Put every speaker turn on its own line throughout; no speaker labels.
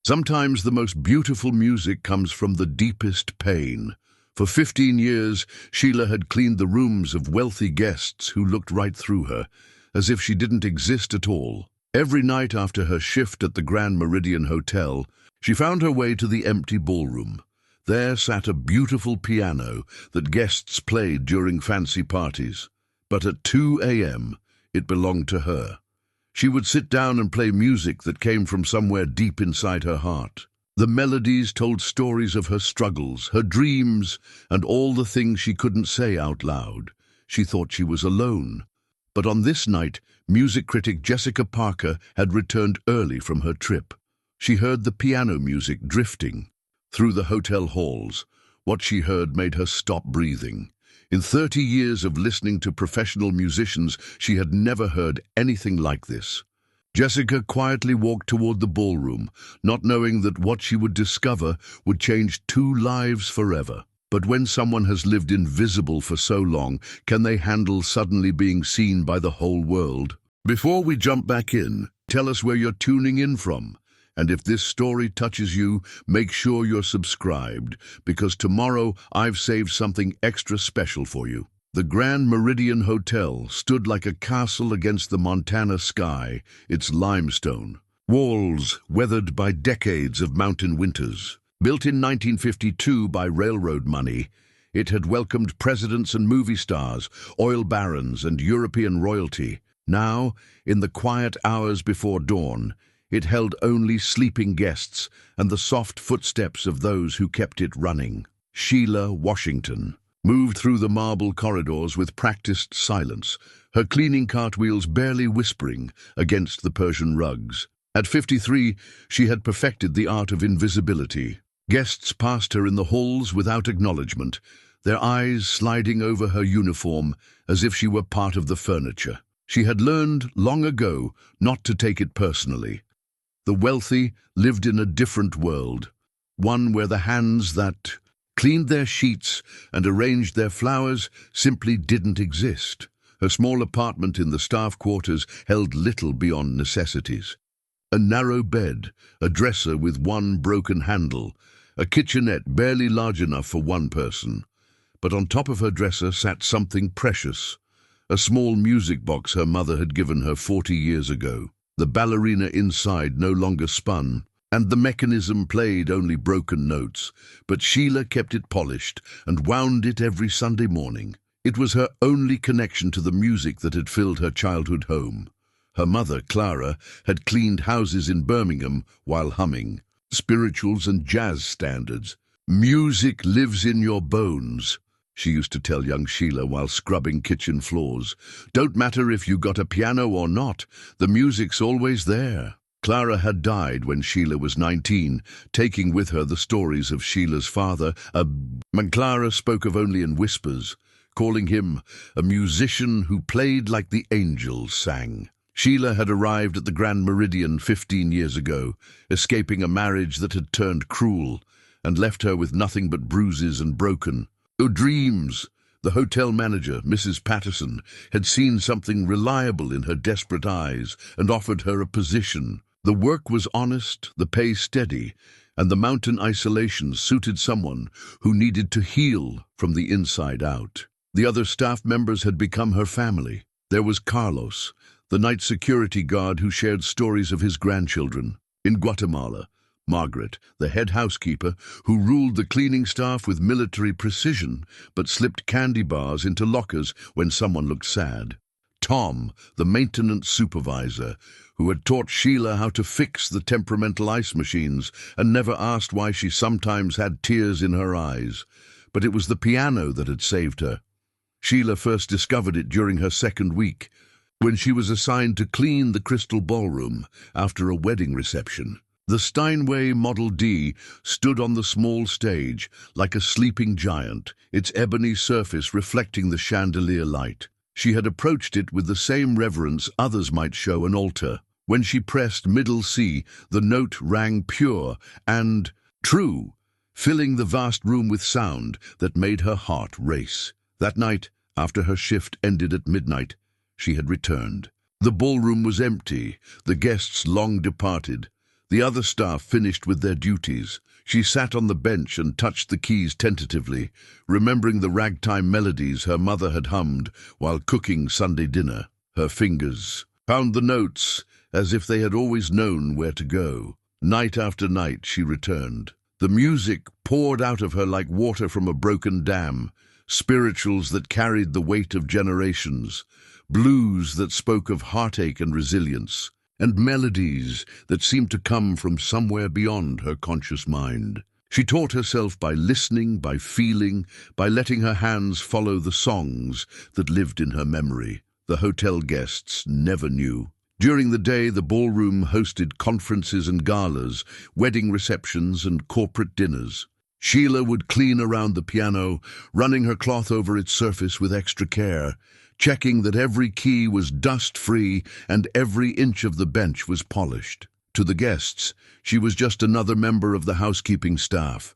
Sometimes the most beautiful music comes from the deepest pain. For 15 years, Sheila had cleaned the rooms of wealthy guests who looked right through her, as if she didn't exist at all. Every night after her shift at the Grand Meridian Hotel, she found her way to the empty ballroom. There sat a beautiful piano that guests played during fancy parties. But at 2 a.m., it belonged to her. She would sit down and play music that came from somewhere deep inside her heart. The melodies told stories of her struggles, her dreams, and all the things she couldn't say out loud. She thought she was alone. But on this night, music critic Jessica Parker had returned early from her trip. She heard the piano music drifting through the hotel halls. What she heard made her stop breathing. In 30 years of listening to professional musicians, she had never heard anything like this. Jessica quietly walked toward the ballroom, not knowing that what she would discover would change 2 lives forever. But when someone has lived invisible for so long, can they handle suddenly being seen by the whole world? Before we jump back in, tell us where you're tuning in from. And if this story touches you, make sure you're subscribed, because tomorrow I've saved something extra special for you. The Grand Meridian Hotel stood like a castle against the Montana sky, its limestone walls weathered by decades of mountain winters. Built in 1952 by railroad money, it had welcomed presidents and movie stars, oil barons and European royalty. Now, in the quiet hours before dawn, it held only sleeping guests and the soft footsteps of those who kept it running. Sheila Washington moved through the marble corridors with practiced silence, her cleaning cartwheels barely whispering against the Persian rugs. At 53, she had perfected the art of invisibility. Guests passed her in the halls without acknowledgement, their eyes sliding over her uniform as if she were part of the furniture. She had learned long ago not to take it personally. The wealthy lived in a different world, one where the hands that cleaned their sheets and arranged their flowers simply didn't exist. Her small apartment in the staff quarters held little beyond necessities. A narrow bed, a dresser with one broken handle, a kitchenette barely large enough for one person. But on top of her dresser sat something precious, a small music box her mother had given her 40 years ago. The ballerina inside no longer spun, and the mechanism played only broken notes, but Sheila kept it polished and wound it every Sunday morning. It was her only connection to the music that had filled her childhood home. Her mother, Clara, had cleaned houses in Birmingham while humming spirituals and jazz standards. "Music lives in your bones," she used to tell young Sheila while scrubbing kitchen floors. "Don't matter if you got a piano or not, the music's always there." Clara had died when Sheila was 19, taking with her the stories of Sheila's father, and Clara spoke of only in whispers, calling him a musician who played like the angels sang. Sheila had arrived at the Grand Meridian 15 years ago, escaping a marriage that had turned cruel and left her with nothing but bruises and broken dreams. The hotel manager, Mrs. Patterson, had seen something reliable in her desperate eyes and offered her a position. The work was honest, the pay steady, and the mountain isolation suited someone who needed to heal from the inside out. The other staff members had become her family. There was Carlos, the night security guard who shared stories of his grandchildren. In Guatemala, Margaret, the head housekeeper, who ruled the cleaning staff with military precision, but slipped candy bars into lockers when someone looked sad. Tom, the maintenance supervisor, who had taught Sheila how to fix the temperamental ice machines and never asked why she sometimes had tears in her eyes. But it was the piano that had saved her. Sheila first discovered it during her second week, when she was assigned to clean the Crystal Ballroom after a wedding reception. The Steinway Model D stood on the small stage like a sleeping giant, its ebony surface reflecting the chandelier light. She had approached it with the same reverence others might show an altar. When she pressed middle C, the note rang pure and true, filling the vast room with sound that made her heart race. That night, after her shift ended at midnight, she had returned. The ballroom was empty, the guests long departed. The other staff finished with their duties. She sat on the bench and touched the keys tentatively, remembering the ragtime melodies her mother had hummed while cooking Sunday dinner. Her fingers found the notes as if they had always known where to go. Night after night she returned. The music poured out of her like water from a broken dam, spirituals that carried the weight of generations, blues that spoke of heartache and resilience, and melodies that seemed to come from somewhere beyond her conscious mind. She taught herself by listening, by feeling, by letting her hands follow the songs that lived in her memory. The hotel guests never knew. During the day, the ballroom hosted conferences and galas, wedding receptions and corporate dinners. Sheila would clean around the piano, running her cloth over its surface with extra care, checking that every key was dust-free and every inch of the bench was polished. To the guests, she was just another member of the housekeeping staff.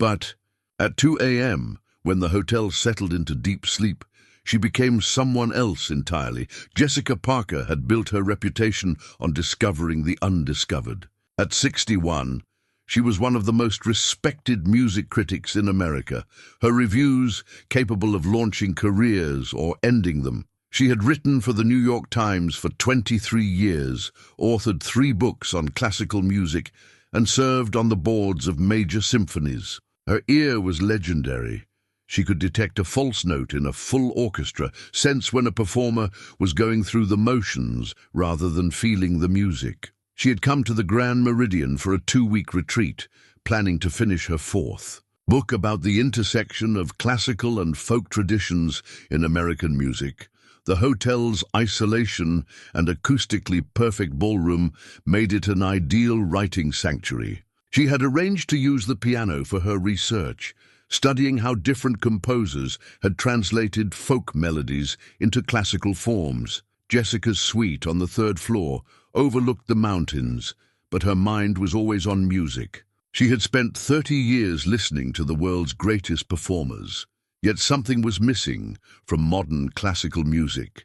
But at 2 a.m., when the hotel settled into deep sleep, she became someone else entirely. Jessica Parker had built her reputation on discovering the undiscovered. At 61, she was one of the most respected music critics in America, her reviews capable of launching careers or ending them. She had written for the New York Times for 23 years, authored 3 books on classical music, and served on the boards of major symphonies. Her ear was legendary. She could detect a false note in a full orchestra, sense when a performer was going through the motions rather than feeling the music. She had come to the Grand Meridian for a 2-week retreat, planning to finish her 4th book about the intersection of classical and folk traditions in American music. The hotel's isolation and acoustically perfect ballroom made it an ideal writing sanctuary. She had arranged to use the piano for her research, studying how different composers had translated folk melodies into classical forms. Jessica's suite on the 3rd floor overlooked the mountains, but her mind was always on music. She had spent 30 years listening to the world's greatest performers, yet something was missing from modern classical music.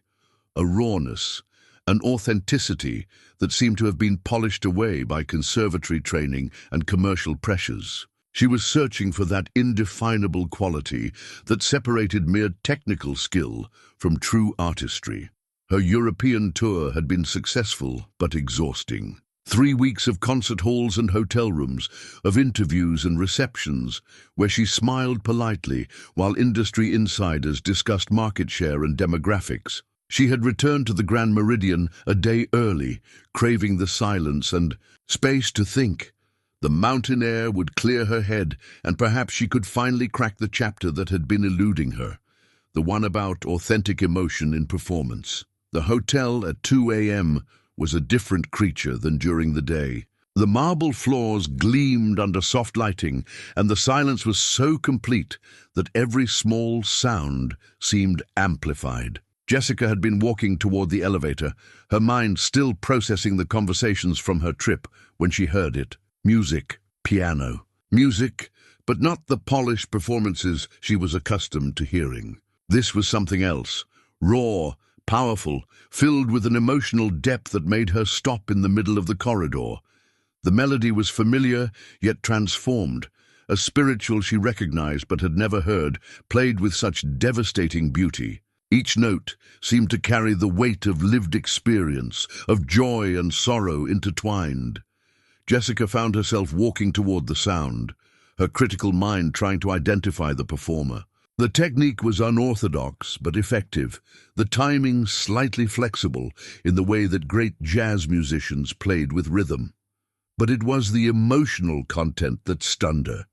A rawness, an authenticity that seemed to have been polished away by conservatory training and commercial pressures. She was searching for that indefinable quality that separated mere technical skill from true artistry. Her European tour had been successful but exhausting. 3 weeks of concert halls and hotel rooms, of interviews and receptions, where she smiled politely while industry insiders discussed market share and demographics. She had returned to the Grand Meridian a day early, craving the silence and space to think. The mountain air would clear her head, and perhaps she could finally crack the chapter that had been eluding her, the one about authentic emotion in performance. The hotel at 2 a.m. was a different creature than during the day. The marble floors gleamed under soft lighting, and the silence was so complete that every small sound seemed amplified. Jessica had been walking toward the elevator, her mind still processing the conversations from her trip, when she heard it. Music, piano. Music, but not the polished performances she was accustomed to hearing. This was something else, raw, powerful, filled with an emotional depth that made her stop in the middle of the corridor. The melody was familiar, yet transformed. A spiritual she recognized but had never heard, played with such devastating beauty. Each note seemed to carry the weight of lived experience, of joy and sorrow intertwined. Jessica found herself walking toward the sound, her critical mind trying to identify the performer. The technique was unorthodox but effective, the timing slightly flexible in the way that great jazz musicians played with rhythm. But it was the emotional content that stunned her.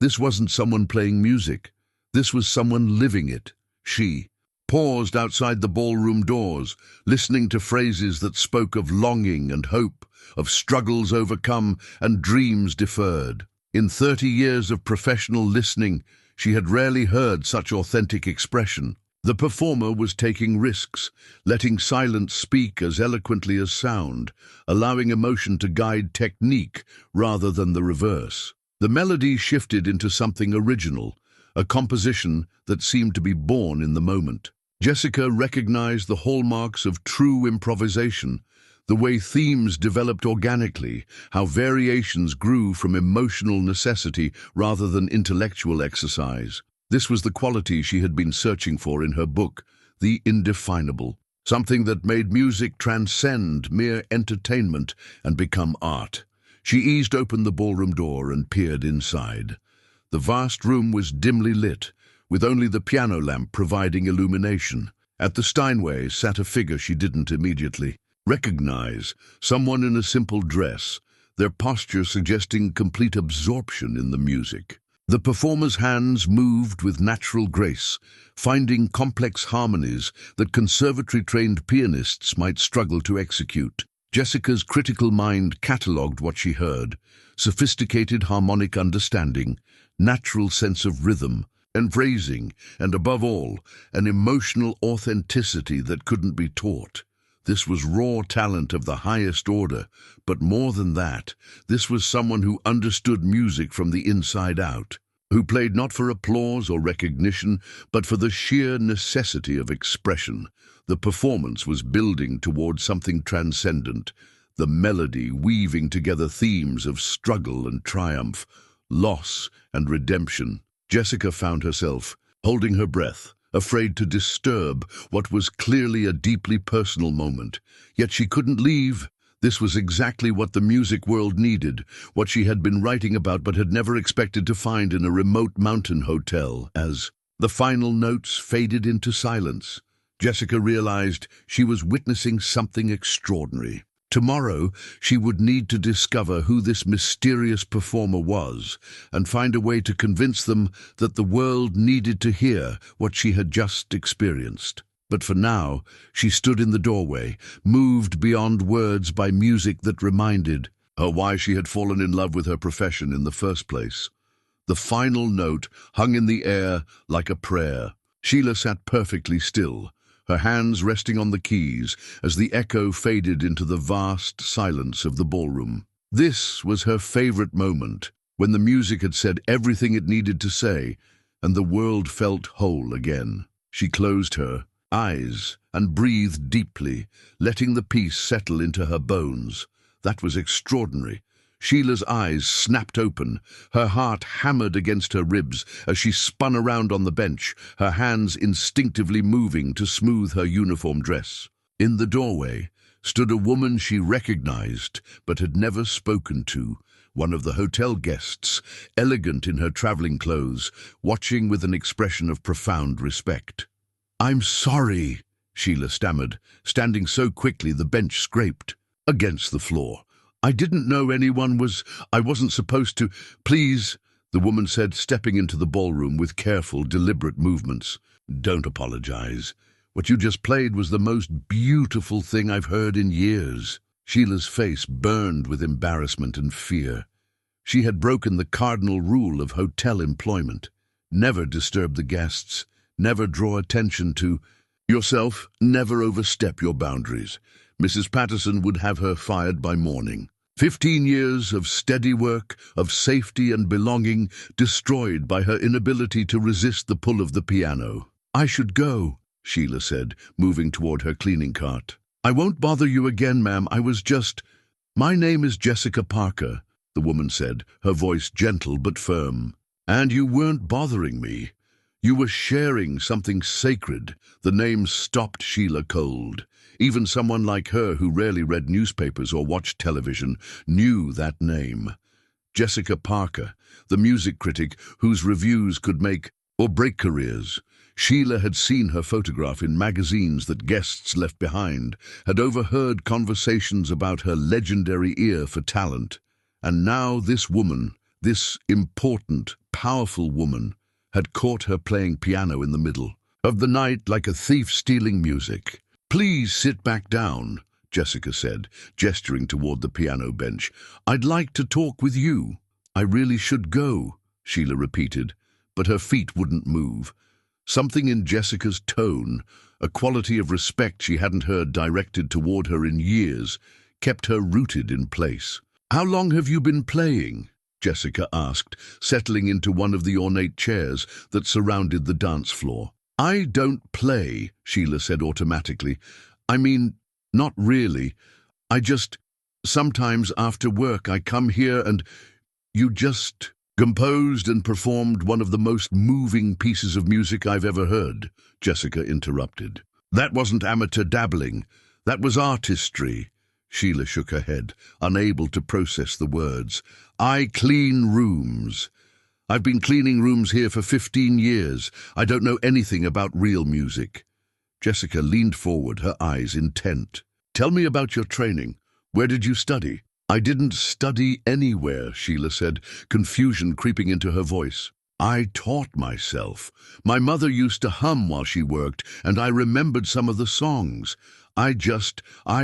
This wasn't someone playing music. This was someone living it. She paused outside the ballroom doors, listening to phrases that spoke of longing and hope, of struggles overcome and dreams deferred. In 30 years of professional listening, she had rarely heard such authentic expression. The performer was taking risks, letting silence speak as eloquently as sound, allowing emotion to guide technique rather than the reverse. The melody shifted into something original, a composition that seemed to be born in the moment. Jessica recognized the hallmarks of true improvisation, The way themes developed organically, how variations grew from emotional necessity rather than intellectual exercise. This was the quality she had been searching for in her book, The Indefinable, something that made music transcend mere entertainment and become art. She eased open the ballroom door and peered inside. The vast room was dimly lit, with only the piano lamp providing illumination. At the Steinways sat a figure she didn't immediately recognize, someone in a simple dress, their posture suggesting complete absorption in the music. The performer's hands moved with natural grace, finding complex harmonies that conservatory-trained pianists might struggle to execute. Jessica's critical mind catalogued what she heard: sophisticated harmonic understanding, natural sense of rhythm and phrasing, and above all, an emotional authenticity that couldn't be taught. This was raw talent of the highest order, but more than that, this was someone who understood music from the inside out, who played not for applause or recognition, but for the sheer necessity of expression. The performance was building towards something transcendent, the melody weaving together themes of struggle and triumph, loss and redemption. Jessica found herself holding her breath, afraid to disturb what was clearly a deeply personal moment. Yet she couldn't leave. This was exactly what the music world needed, what she had been writing about but had never expected to find in a remote mountain hotel. As the final notes faded into silence, Jessica realized she was witnessing something extraordinary. Tomorrow, she would need to discover who this mysterious performer was and find a way to convince them that the world needed to hear what she had just experienced. But for now, she stood in the doorway, moved beyond words by music that reminded her why she had fallen in love with her profession in the first place. The final note hung in the air like a prayer. Sheila sat perfectly still, her hands resting on the keys as the echo faded into the vast silence of the ballroom. This was her favorite moment, when the music had said everything it needed to say, and the world felt whole again. She closed her eyes and breathed deeply, letting the piece settle into her bones. That was extraordinary. Sheila's eyes snapped open, her heart hammered against her ribs as she spun around on the bench, her hands instinctively moving to smooth her uniform dress. In the doorway stood a woman she recognized but had never spoken to, one of the hotel guests, elegant in her traveling clothes, watching with an expression of profound respect. "I'm sorry," Sheila stammered, standing so quickly the bench scraped against the floor. "I didn't know I wasn't supposed to." "Please," the woman said, stepping into the ballroom with careful, deliberate movements. "Don't apologize. What you just played was the most beautiful thing I've heard in years." Sheila's face burned with embarrassment and fear. She had broken the cardinal rule of hotel employment: never disturb the guests, never draw attention to yourself, never overstep your boundaries. Mrs. Patterson would have her fired by morning. 15 years of steady work, of safety and belonging, destroyed by her inability to resist the pull of the piano. "I should go," Sheila said, moving toward her cleaning cart. "I won't bother you again, ma'am. My name is Jessica Parker," the woman said, her voice gentle but firm. "And you weren't bothering me. You were sharing something sacred." The name stopped Sheila cold. Even someone like her, who rarely read newspapers or watched television, knew that name. Jessica Parker, the music critic whose reviews could make or break careers. Sheila had seen her photograph in magazines that guests left behind, had overheard conversations about her legendary ear for talent. And now this woman, this important, powerful woman, had caught her playing piano in the middle of the night like a thief stealing music. "Please sit back down," Jessica said, gesturing toward the piano bench. "I'd like to talk with you." "I really should go," Sheila repeated, but her feet wouldn't move. Something in Jessica's tone, a quality of respect she hadn't heard directed toward her in years, kept her rooted in place. "How long have you been playing?" Jessica asked, settling into one of the ornate chairs that surrounded the dance floor. "I don't play," Sheila said automatically. "I mean, not really. Sometimes after work I come here and you just composed and performed one of the most moving pieces of music I've ever heard, Jessica interrupted. That wasn't amateur dabbling. That was artistry. Sheila shook her head, unable to process the words. I clean rooms. I've been cleaning rooms here for 15 years. I don't know anything about real music. Jessica leaned forward, her eyes intent. Tell me about your training. Where did you study? I didn't study anywhere, Sheila said, confusion creeping into her voice. I taught myself. My mother used to hum while she worked, and I remembered some of the songs. I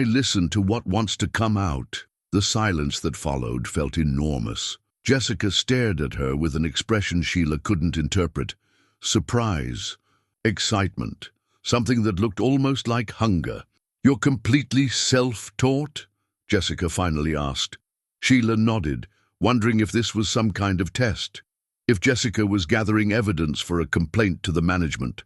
listened to what wants to come out. The silence that followed felt enormous. Jessica stared at her with an expression Sheila couldn't interpret. Surprise, excitement, something that looked almost like hunger. You're completely self-taught? Jessica finally asked. Sheila nodded, wondering if this was some kind of test. If Jessica was gathering evidence for a complaint to the management.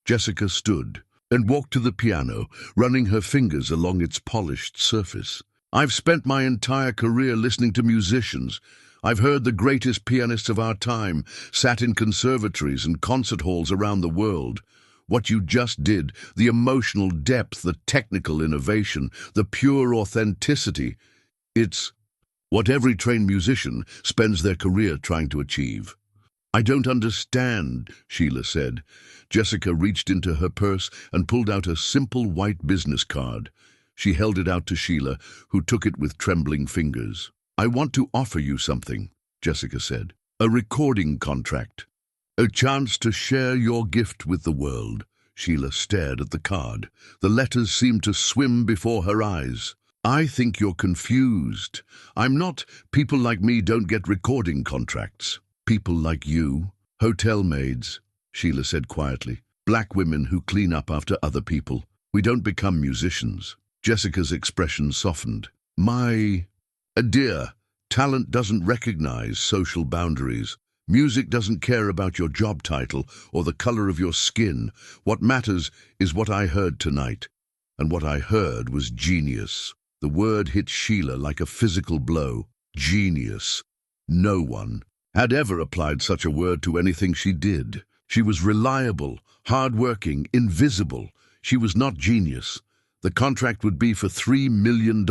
Jessica stood and walked to the piano, running her fingers along its polished surface. I've spent my entire career listening to musicians. I've heard the greatest pianists of our time, sat in conservatories and concert halls around the world. What you just did, the emotional depth, the technical innovation, the pure authenticity, it's what every trained musician spends their career trying to achieve. I don't understand, Sheila said. Jessica reached into her purse and pulled out a simple white business card. She held it out to Sheila, who took it with trembling fingers. I want to offer you something, Jessica said. A recording contract. A chance to share your gift with the world. Sheila stared at the card. The letters seemed to swim before her eyes. I think you're confused. I'm not. People like me don't get recording contracts. People like you, hotel maids, Sheila said quietly. Black women who clean up after other people. We don't become musicians. Jessica's expression softened. My dear, talent doesn't recognize social boundaries. Music doesn't care about your job title or the color of your skin. What matters is what I heard tonight. And what I heard was genius. The word hit Sheila like a physical blow. Genius. No one had ever applied such a word to anything she did. She was reliable, hard-working, invisible. She was not genius. The contract would be for $3 million,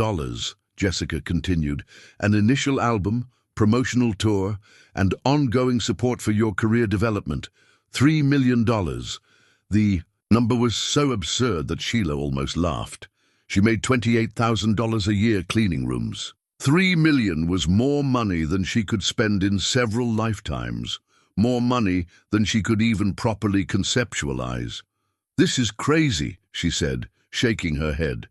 Jessica continued. An initial album, promotional tour, and ongoing support for your career development. $3 million. The number was so absurd that Sheila almost laughed. She made $28,000 a year cleaning rooms. $3 million was more money than she could spend in several lifetimes. More money than she could even properly conceptualize. This is crazy, she said, shaking her head.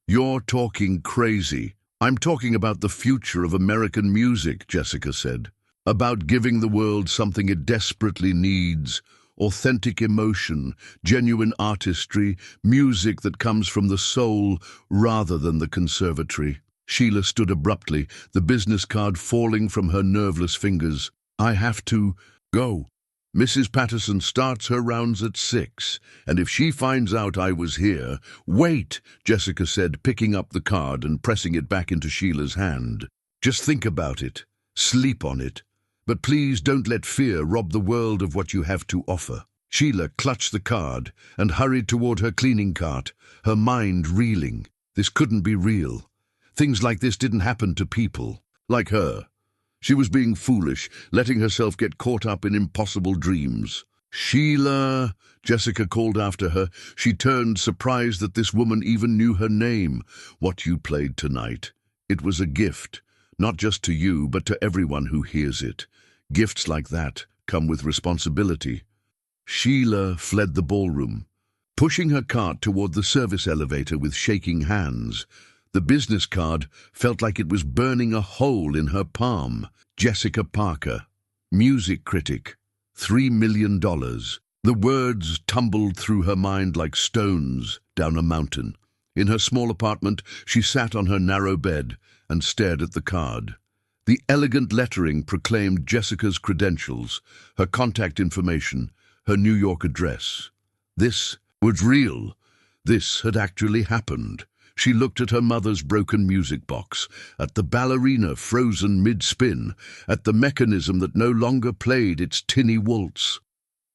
You're talking crazy. I'm talking about the future of American music, Jessica said. About giving the world something it desperately needs. Authentic emotion, genuine artistry, music that comes from the soul rather than the conservatory. Sheila stood abruptly, the business card falling from her nerveless fingers. I have to go. Mrs. Patterson starts her rounds at 6, and if she finds out I was here— Wait, Jessica said, picking up the card and pressing it back into Sheila's hand. Just think about it. Sleep on it. But please don't let fear rob the world of what you have to offer. Sheila clutched the card and hurried toward her cleaning cart, her mind reeling. This couldn't be real. Things like this didn't happen to people like her. She was being foolish, letting herself get caught up in impossible dreams. Sheila, Jessica called after her. She turned, surprised that this woman even knew her name. What you played tonight. It was a gift, not just to you, but to everyone who hears it. Gifts like that come with responsibility. Sheila fled the ballroom, pushing her cart toward the service elevator with shaking hands. The business card felt like it was burning a hole in her palm. Jessica Parker, music critic, $3 million. The words tumbled through her mind like stones down a mountain. In her small apartment, she sat on her narrow bed and stared at the card. The elegant lettering proclaimed Jessica's credentials, her contact information, her New York address. This was real. This had actually happened. She looked at her mother's broken music box, at the ballerina frozen mid-spin, at the mechanism that no longer played its tinny waltz.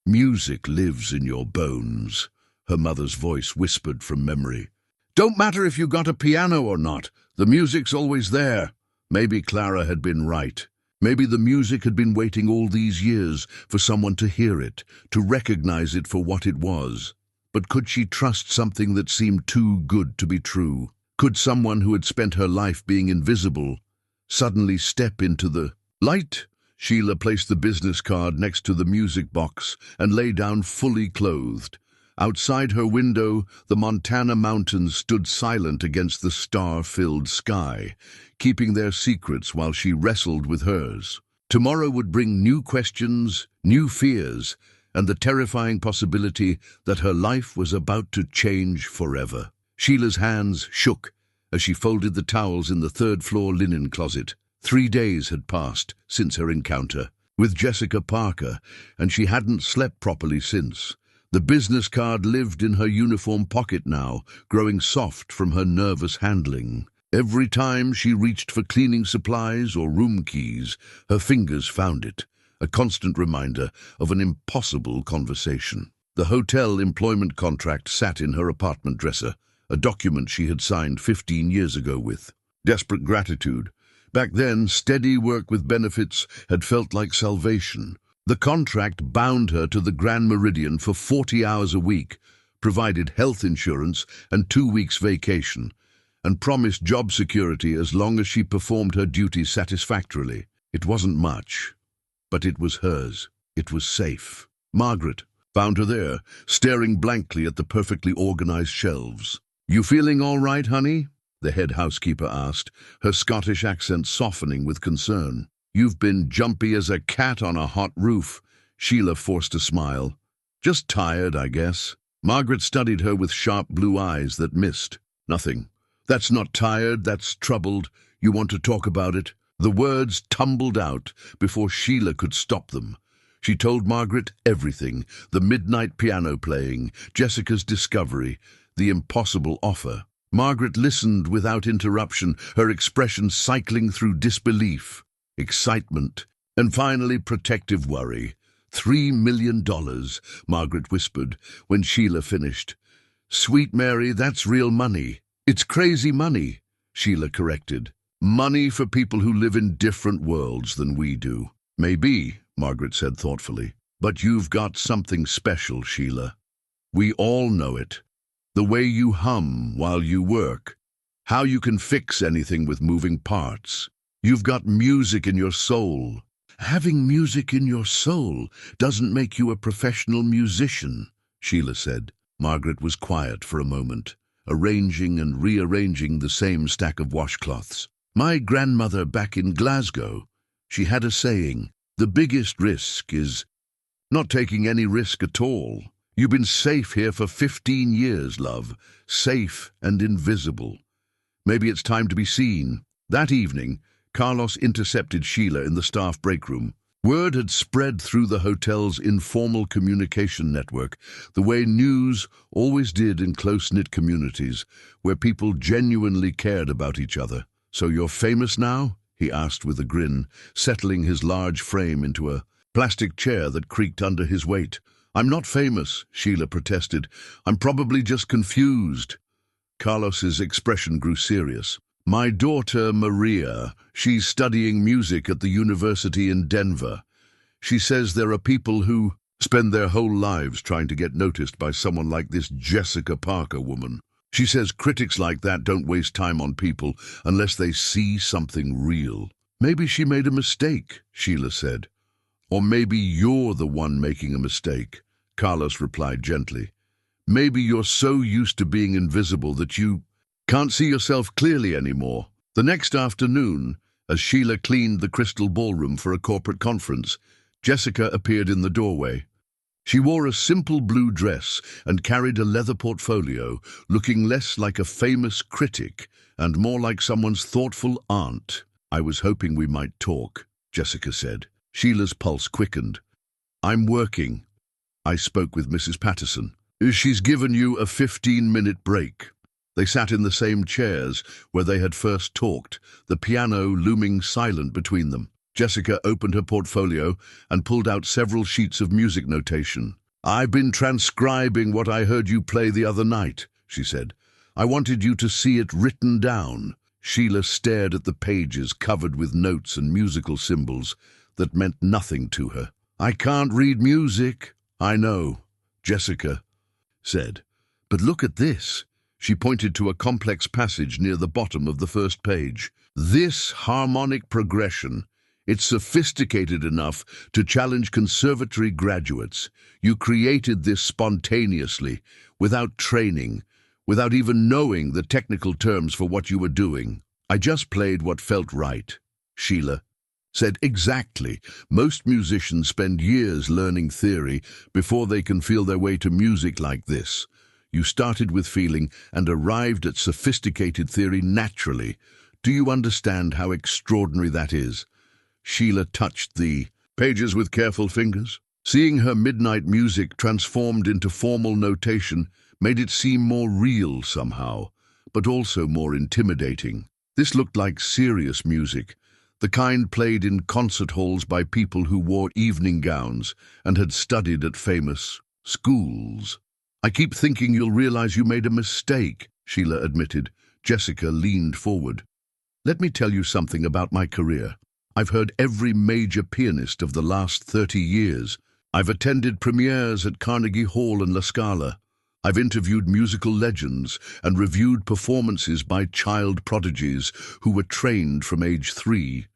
"Music lives in your bones," her mother's voice whispered from memory. "Don't matter if you got a piano or not, the music's always there." Maybe Clara had been right. Maybe the music had been waiting all these years for someone to hear it, to recognize it for what it was. But could she trust something that seemed too good to be true? Could someone who had spent her life being invisible suddenly step into the light? Sheila placed the business card next to the music box and lay down fully clothed. Outside her window, the Montana mountains stood silent against the star-filled sky, keeping their secrets while she wrestled with hers. Tomorrow would bring new questions, new fears, and the terrifying possibility that her life was about to change forever. Sheila's hands shook as she folded the towels in the third-floor linen closet. 3 days had passed since her encounter with Jessica Parker, and she hadn't slept properly since. The business card lived in her uniform pocket now, growing soft from her nervous handling. Every time she reached for cleaning supplies or room keys, her fingers found it, a constant reminder of an impossible conversation. The hotel employment contract sat in her apartment dresser, a document she had signed 15 years ago with desperate gratitude. Back then, steady work with benefits had felt like salvation. The contract bound her to the Grand Meridian for 40 hours a week, provided health insurance and 2 weeks vacation, and promised job security as long as she performed her duties satisfactorily. It wasn't much, but it was hers. It was safe. Margaret found her there, staring blankly at the perfectly organized shelves. "You feeling all right, honey?" the head housekeeper asked, her Scottish accent softening with concern. "You've been jumpy as a cat on a hot roof." Sheila forced a smile. "Just tired, I guess." Margaret studied her with sharp blue eyes that missed. "Nothing. That's not tired, that's troubled. You want to talk about it?" The words tumbled out before Sheila could stop them. She told Margaret everything: the midnight piano playing, Jessica's discovery, the impossible offer. Margaret listened without interruption, her expression cycling through disbelief, excitement, and finally protective worry. $3 million, Margaret whispered when Sheila finished. "Sweet Mary, that's real money." "It's crazy money," Sheila corrected. "Money for people who live in different worlds than we do." "Maybe," Margaret said thoughtfully. "But you've got something special, Sheila. We all know it. The way you hum while you work. How you can fix anything with moving parts. You've got music in your soul." "Having music in your soul doesn't make you a professional musician," Sheila said. Margaret was quiet for a moment, arranging and rearranging the same stack of washcloths. "My grandmother back in Glasgow, she had a saying, the biggest risk is not taking any risk at all. You've been safe here for 15 years, love, safe and invisible. Maybe it's time to be seen." That evening, Carlos intercepted Sheila in the staff break room. Word had spread through the hotel's informal communication network, the way news always did in close-knit communities, where people genuinely cared about each other. "So you're famous now?" he asked with a grin, settling his large frame into a plastic chair that creaked under his weight. "I'm not famous," Sheila protested. "I'm probably just confused." Carlos's expression grew serious. "My daughter, Maria, she's studying music at the university in Denver. She says there are people who spend their whole lives trying to get noticed by someone like this Jessica Parker woman. She says critics like that don't waste time on people unless they see something real." "Maybe she made a mistake," Sheila said. "Or maybe you're the one making a mistake," Carlos replied gently. "Maybe you're so used to being invisible that you can't see yourself clearly anymore." The next afternoon, as Sheila cleaned the crystal ballroom for a corporate conference, Jessica appeared in the doorway. She wore a simple blue dress and carried a leather portfolio, looking less like a famous critic and more like someone's thoughtful aunt. "I was hoping we might talk," Jessica said. Sheila's pulse quickened. "I'm working. I spoke with Mrs. Patterson. She's given you a 15-minute break." They sat in the same chairs where they had first talked, the piano looming silent between them. Jessica opened her portfolio and pulled out several sheets of music notation. "I've been transcribing what I heard you play the other night," she said. "I wanted you to see it written down." Sheila stared at the pages covered with notes and musical symbols that meant nothing to her. "I can't read music." "I know," Jessica said. "But look at this." She pointed to a complex passage near the bottom of the first page. "This harmonic progression, it's sophisticated enough to challenge conservatory graduates. You created this spontaneously, without training, without even knowing the technical terms for what you were doing." "I just played what felt right," Sheila said. "Exactly. Most musicians spend years learning theory before they can feel their way to music like this. You started with feeling and arrived at sophisticated theory naturally. Do you understand how extraordinary that is?" Sheila touched the pages with careful fingers. Seeing her midnight music transformed into formal notation made it seem more real somehow, but also more intimidating. This looked like serious music, the kind played in concert halls by people who wore evening gowns and had studied at famous schools. "I keep thinking you'll realize you made a mistake," Sheila admitted. Jessica leaned forward. "Let me tell you something about my career. I've heard every major pianist of the last 30 years. I've attended premieres at Carnegie Hall and La Scala. I've interviewed musical legends and reviewed performances by child prodigies who were trained from age 3.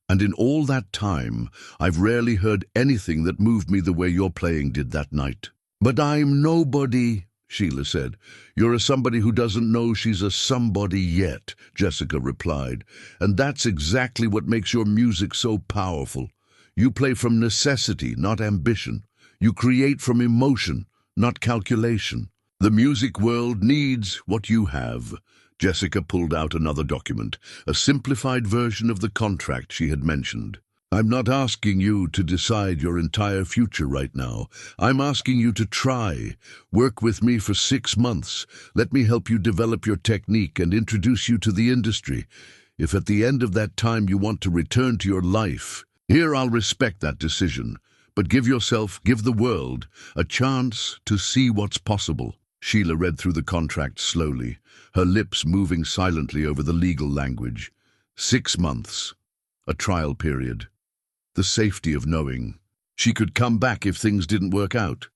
And in all that time, I've rarely heard anything that moved me the way your playing did that night." "But I'm nobody," Sheila said. "You're a somebody who doesn't know she's a somebody yet," Jessica replied. "And that's exactly what makes your music so powerful. You play from necessity, not ambition. You create from emotion, not calculation. The music world needs what you have." Jessica pulled out another document, a simplified version of the contract she had mentioned. "I'm not asking you to decide your entire future right now. I'm asking you to try. Work with me for 6 months. Let me help you develop your technique and introduce you to the industry. If at the end of that time you want to return to your life, here I'll respect that decision. But give yourself, give the world, a chance to see what's possible." Sheila read through the contract slowly, her lips moving silently over the legal language. 6 months. A trial period. The safety of knowing she could come back if things didn't work out.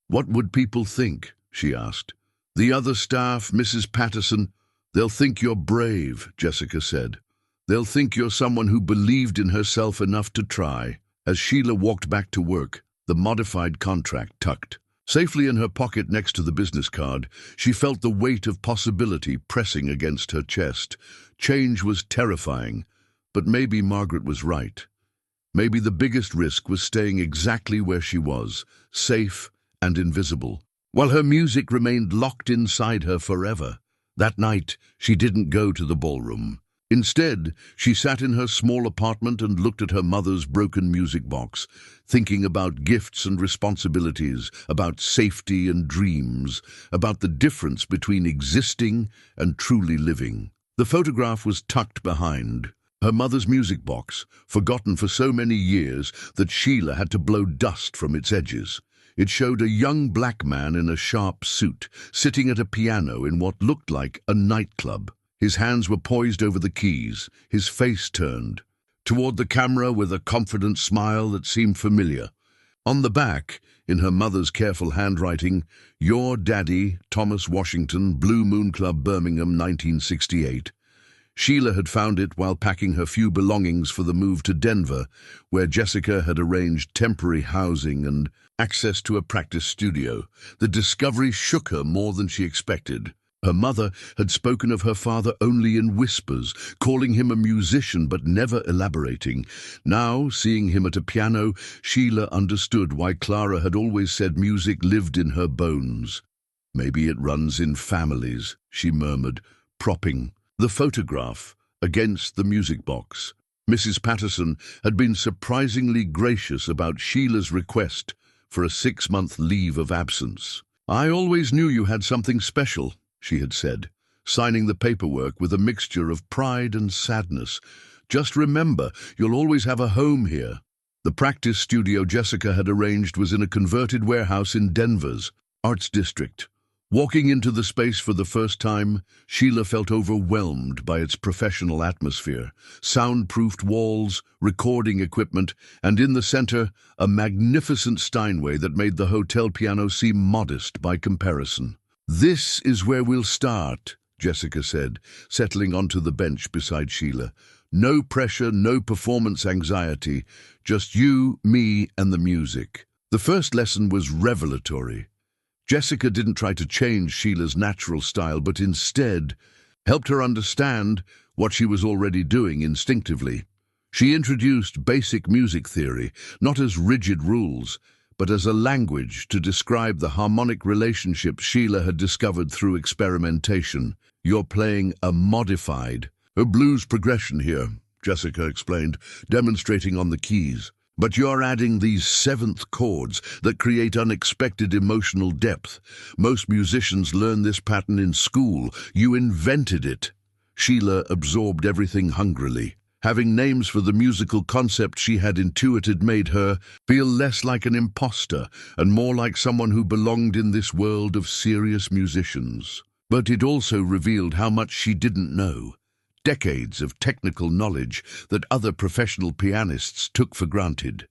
"What would people think?" she asked. "The other staff, Mrs. Patterson, they'll think you're brave," Jessica said. "They'll think you're someone who believed in herself enough to try." As Sheila walked back to work, the modified contract tucked safely in her pocket next to the business card, she felt the weight of possibility pressing against her chest. Change was terrifying, but maybe Margaret was right. Maybe the biggest risk was staying exactly where she was, safe and invisible, while her music remained locked inside her forever. That night, she didn't go to the ballroom. Instead, she sat in her small apartment and looked at her mother's broken music box, thinking about gifts and responsibilities, about safety and dreams, about the difference between existing and truly living. The photograph was tucked behind her mother's music box, forgotten for so many years that Sheila had to blow dust from its edges. It showed a young black man in a sharp suit, sitting at a piano in what looked like a nightclub. His hands were poised over the keys, his face turned toward the camera with a confident smile that seemed familiar. On the back, in her mother's careful handwriting, "Your Daddy, Thomas Washington, Blue Moon Club, Birmingham, 1968. Sheila had found it while packing her few belongings for the move to Denver, where Jessica had arranged temporary housing and access to a practice studio. The discovery shook her more than she expected. Her mother had spoken of her father only in whispers, calling him a musician but never elaborating. Now, seeing him at a piano, Sheila understood why Clara had always said music lived in her bones. "Maybe it runs in families," she murmured, propping the photograph against the music box. Mrs. Patterson had been surprisingly gracious about Sheila's request for a 6-month leave of absence. "I always knew you had something special," she had said, signing the paperwork with a mixture of pride and sadness. "Just remember, you'll always have a home here." The practice studio Jessica had arranged was in a converted warehouse in Denver's Arts District. Walking into the space for the first time, Sheila felt overwhelmed by its professional atmosphere. Soundproofed walls, recording equipment, and in the center, a magnificent Steinway that made the hotel piano seem modest by comparison. "This is where we'll start," Jessica said, settling onto the bench beside Sheila. "No pressure, no performance anxiety, just you, me, and the music." The first lesson was revelatory. Jessica didn't try to change Sheila's natural style, but instead helped her understand what she was already doing instinctively. She introduced basic music theory, not as rigid rules, but as a language to describe the harmonic relationships Sheila had discovered through experimentation. "You're playing a modified, a blues progression here," Jessica explained, demonstrating on the keys. "But you're adding these seventh chords that create unexpected emotional depth. Most musicians learn this pattern in school. You invented it." Sheila absorbed everything hungrily. Having names for the musical concept she had intuited made her feel less like an imposter and more like someone who belonged in this world of serious musicians. But it also revealed how much she didn't know. Decades of technical knowledge that other professional pianists took for granted.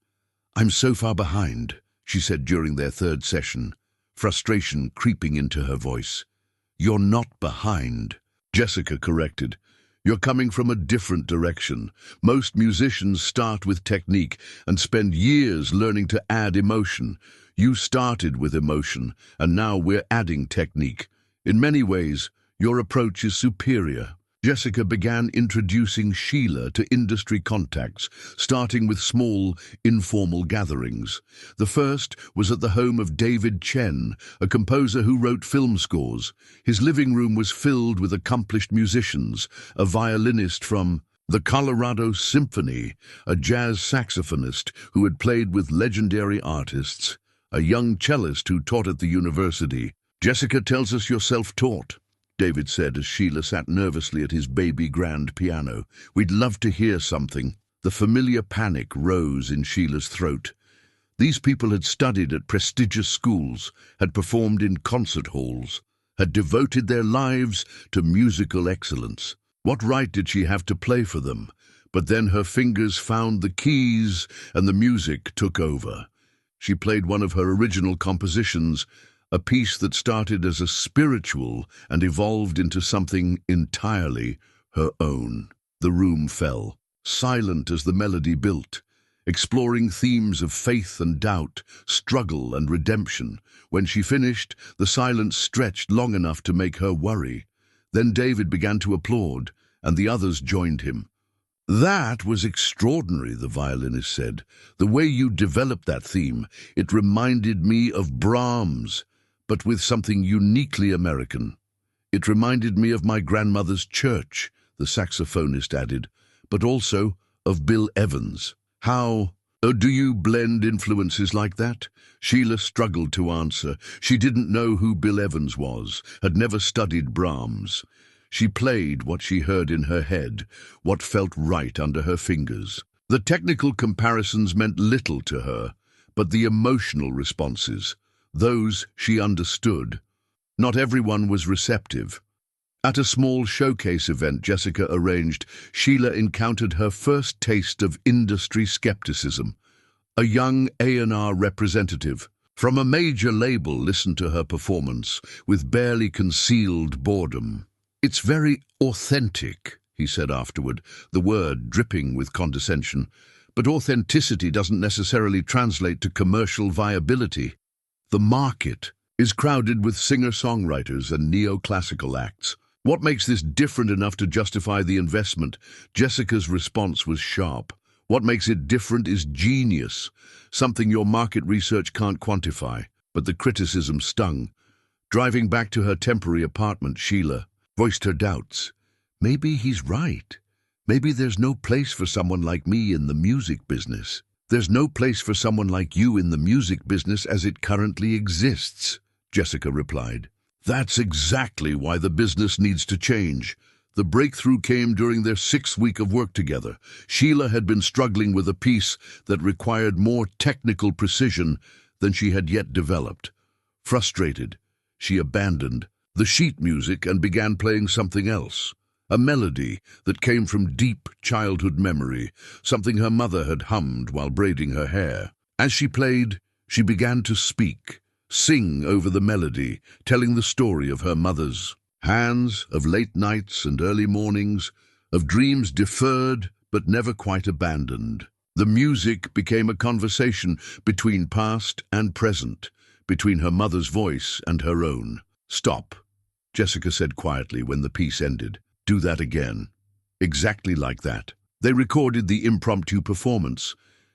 "I'm so far behind," she said during their third session, frustration creeping into her voice. "You're not behind," Jessica corrected. "You're coming from a different direction. Most musicians start with technique and spend years learning to add emotion. You started with emotion, and now we're adding technique. In many ways, your approach is superior." Jessica began introducing Sheila to industry contacts, starting with small, informal gatherings. The first was at the home of David Chen, a composer who wrote film scores. His living room was filled with accomplished musicians, a violinist from the Colorado Symphony, a jazz saxophonist who had played with legendary artists, a young cellist who taught at the university. "Jessica tells us you're self-taught," David said as Sheila sat nervously at his baby grand piano. "We'd love to hear something." The familiar panic rose in Sheila's throat. These people had studied at prestigious schools, had performed in concert halls, had devoted their lives to musical excellence. What right did she have to play for them? But then her fingers found the keys and the music took over. She played one of her original compositions, a piece that started as a spiritual and evolved into something entirely her own. The room fell, silent as the melody built, exploring themes of faith and doubt, struggle and redemption. When she finished, the silence stretched long enough to make her worry. Then David began to applaud, and the others joined him. "That was extraordinary," the violinist said. "The way you developed that theme, it reminded me of Brahms, but with something uniquely American. It reminded me of my grandmother's church," the saxophonist added, "but also of Bill Evans." "How do you blend influences like that?" Sheila struggled to answer. She didn't know who Bill Evans was, had never studied Brahms. She played what she heard in her head, what felt right under her fingers. The technical comparisons meant little to her, but the emotional responses, those she understood. Not everyone was receptive. At a small showcase event Jessica arranged, Sheila encountered her first taste of industry skepticism. A young A&R representative from a major label listened to her performance with barely concealed boredom. "It's very authentic," he said afterward, the word dripping with condescension. "But authenticity doesn't necessarily translate to commercial viability. The market is crowded with singer-songwriters and neoclassical acts. What makes this different enough to justify the investment?" Jessica's response was sharp. "What makes it different is genius, something your market research can't quantify." But the criticism stung. Driving back to her temporary apartment, Sheila voiced her doubts. "Maybe he's right. Maybe there's no place for someone like me in the music business. There's no place for someone like you in the music business as it currently exists," Jessica replied. That's exactly why the business needs to change. The breakthrough came during their 6th week of work together. Sheila had been struggling with a piece that required more technical precision than she had yet developed. Frustrated, she abandoned the sheet music and began playing something else. A melody that came from deep childhood memory, something her mother had hummed while braiding her hair. As she played, she began to speak, sing over the melody, telling the story of her mother's hands, of late nights and early mornings, of dreams deferred but never quite abandoned. The music became a conversation between past and present, between her mother's voice and her own. "Stop," Jessica said quietly when the piece ended. "Do that again." Exactly like that. They recorded the impromptu performance,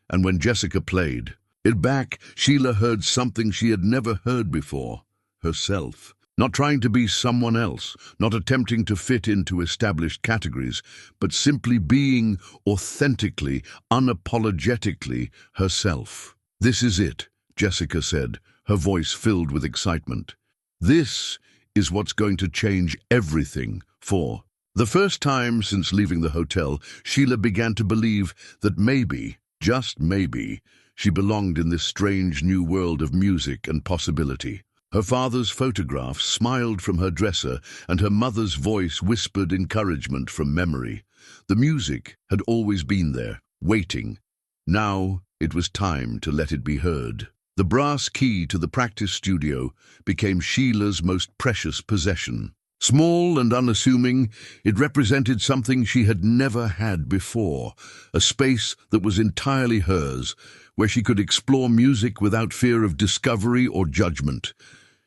and when Jessica played it back, Sheila heard something she had never heard before: herself. Not trying to be someone else, not attempting to fit into established categories, but simply being authentically, unapologetically herself. "This is it," Jessica said, her voice filled with excitement. "This is what's going to change everything for." The first time since leaving the hotel, Sheila began to believe that maybe, just maybe, she belonged in this strange new world of music and possibility. Her father's photograph smiled from her dresser, and her mother's voice whispered encouragement from memory. The music had always been there, waiting. Now it was time to let it be heard. The brass key to the practice studio became Sheila's most precious possession. Small and unassuming, it represented something she had never had before, a space that was entirely hers, where she could explore music without fear of discovery or judgment.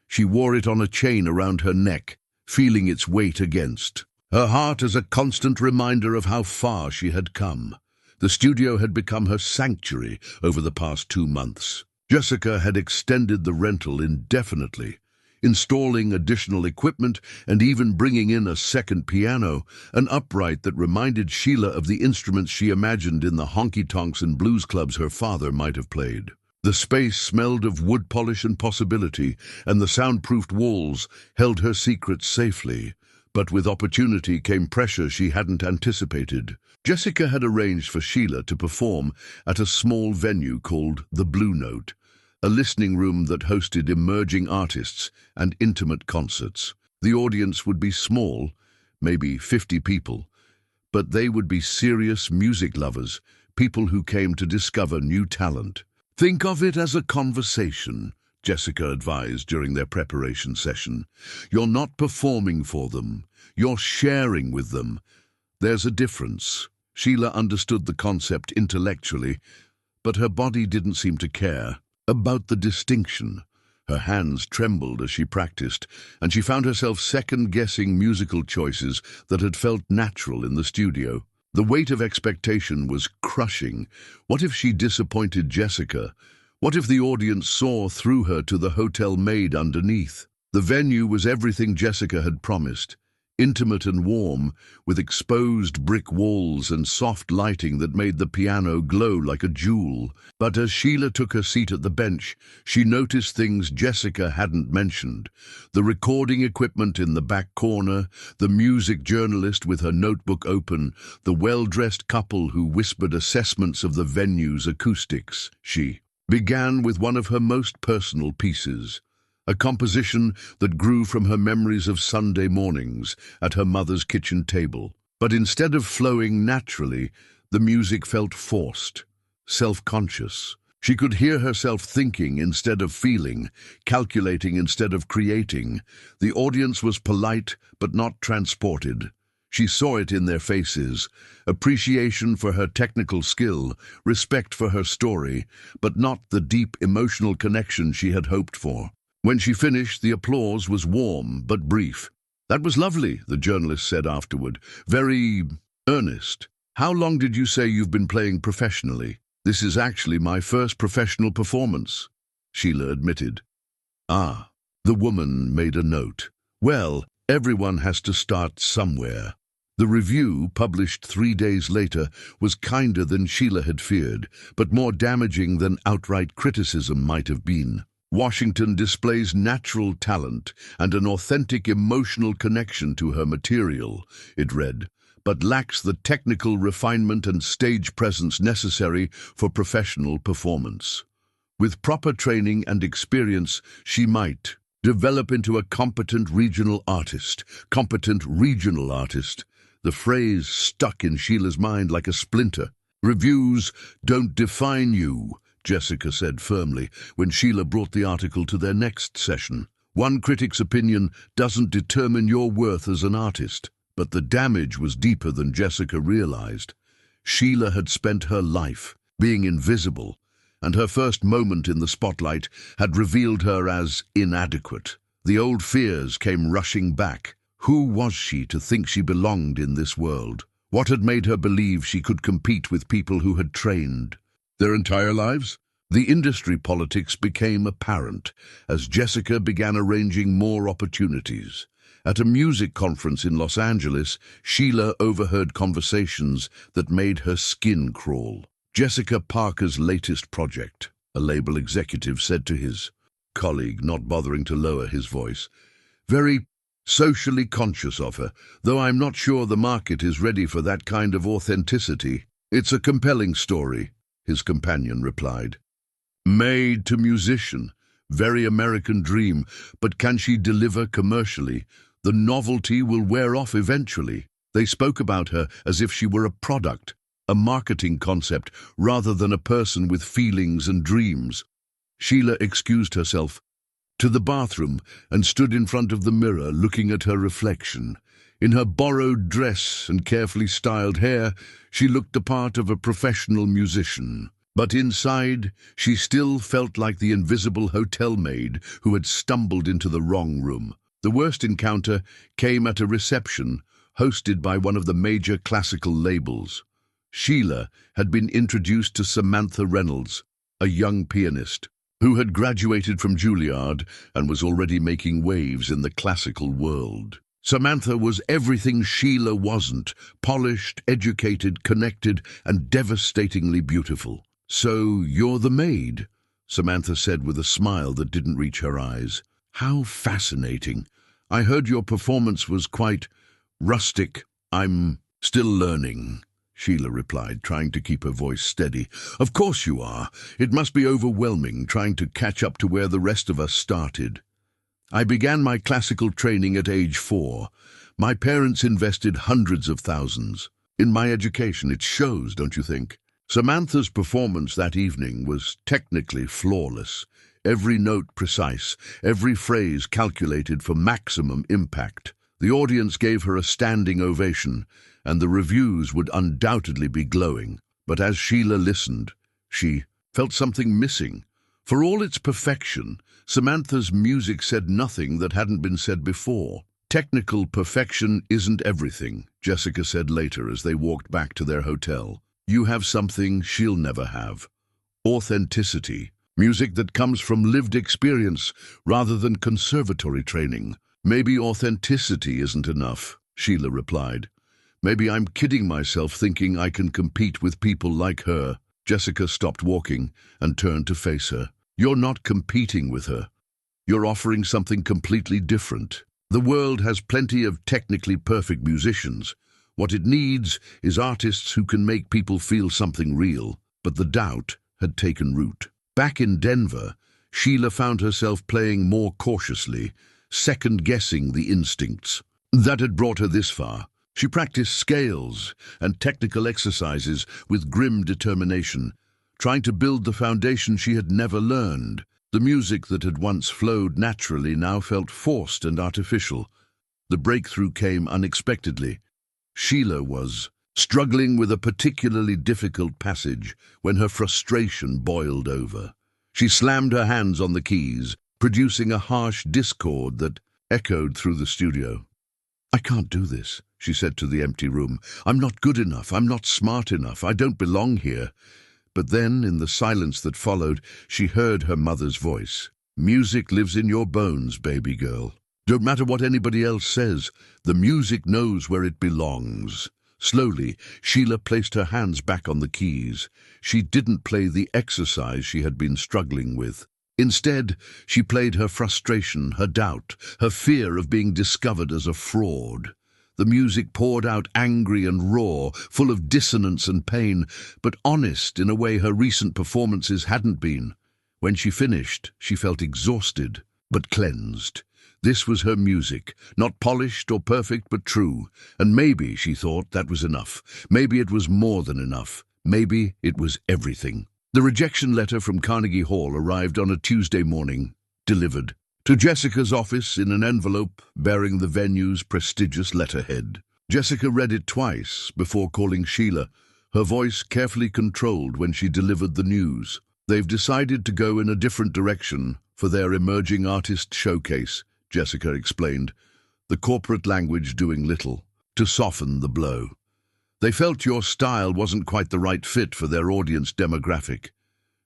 She wore it on a chain around her neck, feeling its weight against her heart as a constant reminder of how far she had come. The studio had become her sanctuary over the past 2 months. Jessica had extended the rental indefinitely, installing additional equipment and even bringing in a second piano, an upright that reminded Sheila of the instruments she imagined in the honky-tonks and blues clubs her father might have played. The space smelled of wood polish and possibility, and the soundproofed walls held her secrets safely. But with opportunity came pressure she hadn't anticipated. Jessica had arranged for Sheila to perform at a small venue called the Blue Note, a listening room that hosted emerging artists and intimate concerts. The audience would be small, maybe 50 people, but they would be serious music lovers, people who came to discover new talent. "Think of it as a conversation," Jessica advised during their preparation session. "You're not performing for them, you're sharing with them. There's a difference." Sheila understood the concept intellectually, but her body didn't seem to care about the distinction. Her hands trembled as she practiced, and she found herself second-guessing musical choices that had felt natural in the studio. The weight of expectation was crushing. What if she disappointed Jessica? What if the audience saw through her to the hotel maid underneath? The venue was everything Jessica had promised. Intimate and warm, with exposed brick walls and soft lighting that made the piano glow like a jewel. But as Sheila took her seat at the bench, she noticed things Jessica hadn't mentioned. The recording equipment in the back corner, the music journalist with her notebook open, the well-dressed couple who whispered assessments of the venue's acoustics. She began with one of her most personal pieces, a composition that grew from her memories of Sunday mornings at her mother's kitchen table. But instead of flowing naturally, the music felt forced, self-conscious. She could hear herself thinking instead of feeling, calculating instead of creating. The audience was polite but not transported. She saw it in their faces: appreciation for her technical skill, respect for her story, but not the deep emotional connection she had hoped for. When she finished, the applause was warm but brief. "That was lovely," the journalist said afterward. "Very earnest. How long did you say you've been playing professionally?" "This is actually my first professional performance," Sheila admitted. "Ah." The woman made a note. "Well, everyone has to start somewhere." The review, published 3 days later, was kinder than Sheila had feared, but more damaging than outright criticism might have been. Washington displays natural talent and an authentic emotional connection to her material, it read, but lacks the technical refinement and stage presence necessary for professional performance. With proper training and experience, she might develop into a competent regional artist. Competent regional artist. The phrase stuck in Sheila's mind like a splinter. Reviews don't define you, Jessica said firmly when Sheila brought the article to their next session. One critic's opinion doesn't determine your worth as an artist. But the damage was deeper than Jessica realized. Sheila had spent her life being invisible, and her first moment in the spotlight had revealed her as inadequate. The old fears came rushing back. Who was she to think she belonged in this world? What had made her believe she could compete with people who had trained their entire lives? The industry politics became apparent as Jessica began arranging more opportunities. At a music conference in Los Angeles, Sheila overheard conversations that made her skin crawl. Jessica Parker's latest project, a label executive said to his colleague, not bothering to lower his voice. Very socially conscious of her, though I'm not sure the market is ready for that kind of authenticity. It's a compelling story, his companion replied. Maid to musician, very American dream, but can she deliver commercially? The novelty will wear off eventually. They spoke about her as if she were a product, a marketing concept, rather than a person with feelings and dreams. Sheila excused herself to the bathroom and stood in front of the mirror looking at her reflection. In her borrowed dress and carefully styled hair, she looked the part of a professional musician. But inside, she still felt like the invisible hotel maid who had stumbled into the wrong room. The worst encounter came at a reception hosted by one of the major classical labels. Sheila had been introduced to Samantha Reynolds, a young pianist who had graduated from Juilliard and was already making waves in the classical world. Samantha was everything Sheila wasn't: polished, educated, connected, and devastatingly beautiful. "So you're the maid," Samantha said with a smile that didn't reach her eyes. "How fascinating. I heard your performance was quite rustic." "I'm still learning," Sheila replied, trying to keep her voice steady. "Of course you are. It must be overwhelming trying to catch up to where the rest of us started. I began my classical training at age 4. My parents invested hundreds of thousands in my education. It shows, don't you think?" Samantha's performance that evening was technically flawless. Every note precise, every phrase calculated for maximum impact. The audience gave her a standing ovation, and the reviews would undoubtedly be glowing. But as Sheila listened, she felt something missing. For all its perfection, Samantha's music said nothing that hadn't been said before. "Technical perfection isn't everything," Jessica said later as they walked back to their hotel. "You have something she'll never have. Authenticity. Music that comes from lived experience rather than conservatory training." "Maybe authenticity isn't enough," Sheila replied. "Maybe I'm kidding myself thinking I can compete with people like her." Jessica stopped walking and turned to face her. "You're not competing with her. You're offering something completely different. The world has plenty of technically perfect musicians. What it needs is artists who can make people feel something real." But the doubt had taken root. Back in Denver, Sheila found herself playing more cautiously, second-guessing the instincts that had brought her this far. She practiced scales and technical exercises with grim determination, trying to build the foundation she had never learned. The music that had once flowed naturally now felt forced and artificial. The breakthrough came unexpectedly. Sheila was struggling with a particularly difficult passage when her frustration boiled over. She slammed her hands on the keys, producing a harsh discord that echoed through the studio. "I can't do this," she said to the empty room. "I'm not good enough. I'm not smart enough. I don't belong here." But then, in the silence that followed, she heard her mother's voice. "Music lives in your bones, baby girl. Don't matter what anybody else says. The music knows where it belongs." Slowly, Sheila placed her hands back on the keys. She didn't play the exercise she had been struggling with. Instead, she played her frustration, her doubt, her fear of being discovered as a fraud. The music poured out angry and raw, full of dissonance and pain, but honest in a way her recent performances hadn't been. When she finished, she felt exhausted, but cleansed. This was her music, not polished or perfect, but true. And maybe, she thought, that was enough. Maybe it was more than enough. Maybe it was everything. The rejection letter from Carnegie Hall arrived on a Tuesday morning, delivered to Jessica's office in an envelope bearing the venue's prestigious letterhead. Jessica read it twice before calling Sheila, her voice carefully controlled when she delivered the news. They've decided to go in a different direction for their emerging artist showcase, Jessica explained, the corporate language doing little to soften the blow. They felt your style wasn't quite the right fit for their audience demographic.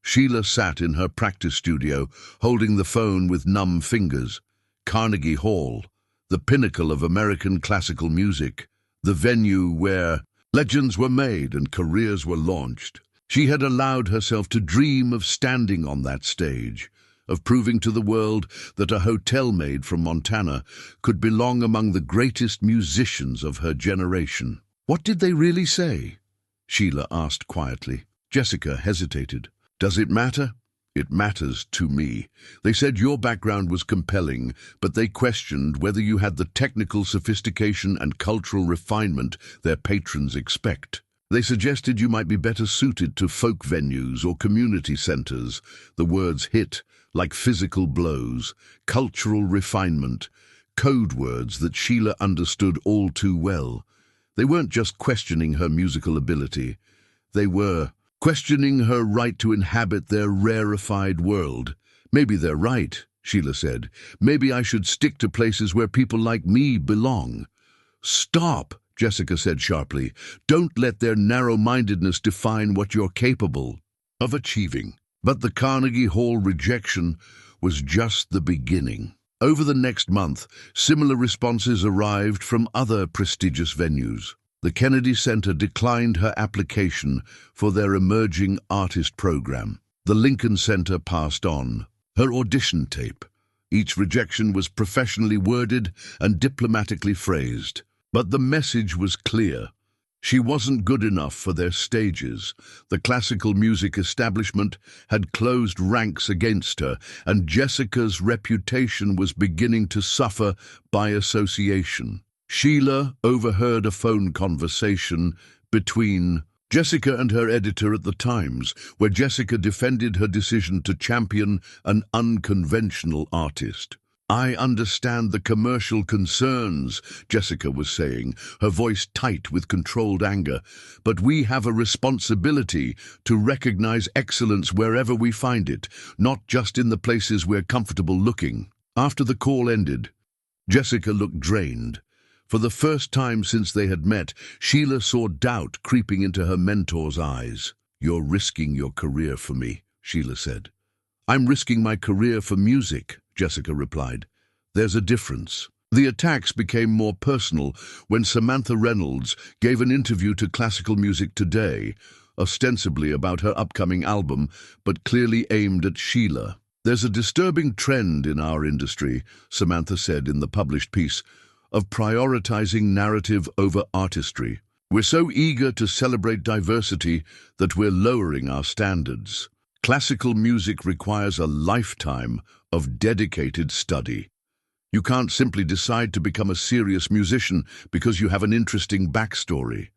Sheila sat in her practice studio, holding the phone with numb fingers. Carnegie Hall, the pinnacle of American classical music, the venue where legends were made and careers were launched. She had allowed herself to dream of standing on that stage, of proving to the world that a hotel maid from Montana could belong among the greatest musicians of her generation. "What did they really say?" Sheila asked quietly. Jessica hesitated. "Does it matter?" "It matters to me. They said your background was compelling, but they questioned whether you had the technical sophistication and cultural refinement their patrons expect. They suggested you might be better suited to folk venues or community centers." The words hit like physical blows. Cultural refinement, code words that Sheila understood all too well. They weren't just questioning her musical ability. They were questioning her right to inhabit their rarefied world. "Maybe they're right," Sheila said. "Maybe I should stick to places where people like me belong." "Stop," Jessica said sharply. "Don't let their narrow-mindedness define what you're capable of achieving." But the Carnegie Hall rejection was just the beginning. Over the next month, similar responses arrived from other prestigious venues. The Kennedy Center declined her application for their emerging artist program. The Lincoln Center passed on her audition tape. Each rejection was professionally worded and diplomatically phrased. But the message was clear. She wasn't good enough for their stages. The classical music establishment had closed ranks against her, and Jessica's reputation was beginning to suffer by association. Sheila overheard a phone conversation between Jessica and her editor at the Times, where Jessica defended her decision to champion an unconventional artist. "I understand the commercial concerns," Jessica was saying, her voice tight with controlled anger, "but we have a responsibility to recognize excellence wherever we find it, not just in the places we're comfortable looking." After the call ended, Jessica looked drained. For the first time since they had met, Sheila saw doubt creeping into her mentor's eyes. "You're risking your career for me," Sheila said. "I'm risking my career for music," Jessica replied. "There's a difference." The attacks became more personal when Samantha Reynolds gave an interview to Classical Music Today, ostensibly about her upcoming album, but clearly aimed at Sheila. "There's a disturbing trend in our industry," Samantha said in the published piece, "of prioritizing narrative over artistry. We're so eager to celebrate diversity that we're lowering our standards. Classical music requires a lifetime of dedicated study. You can't simply decide to become a serious musician because you have an interesting backstory."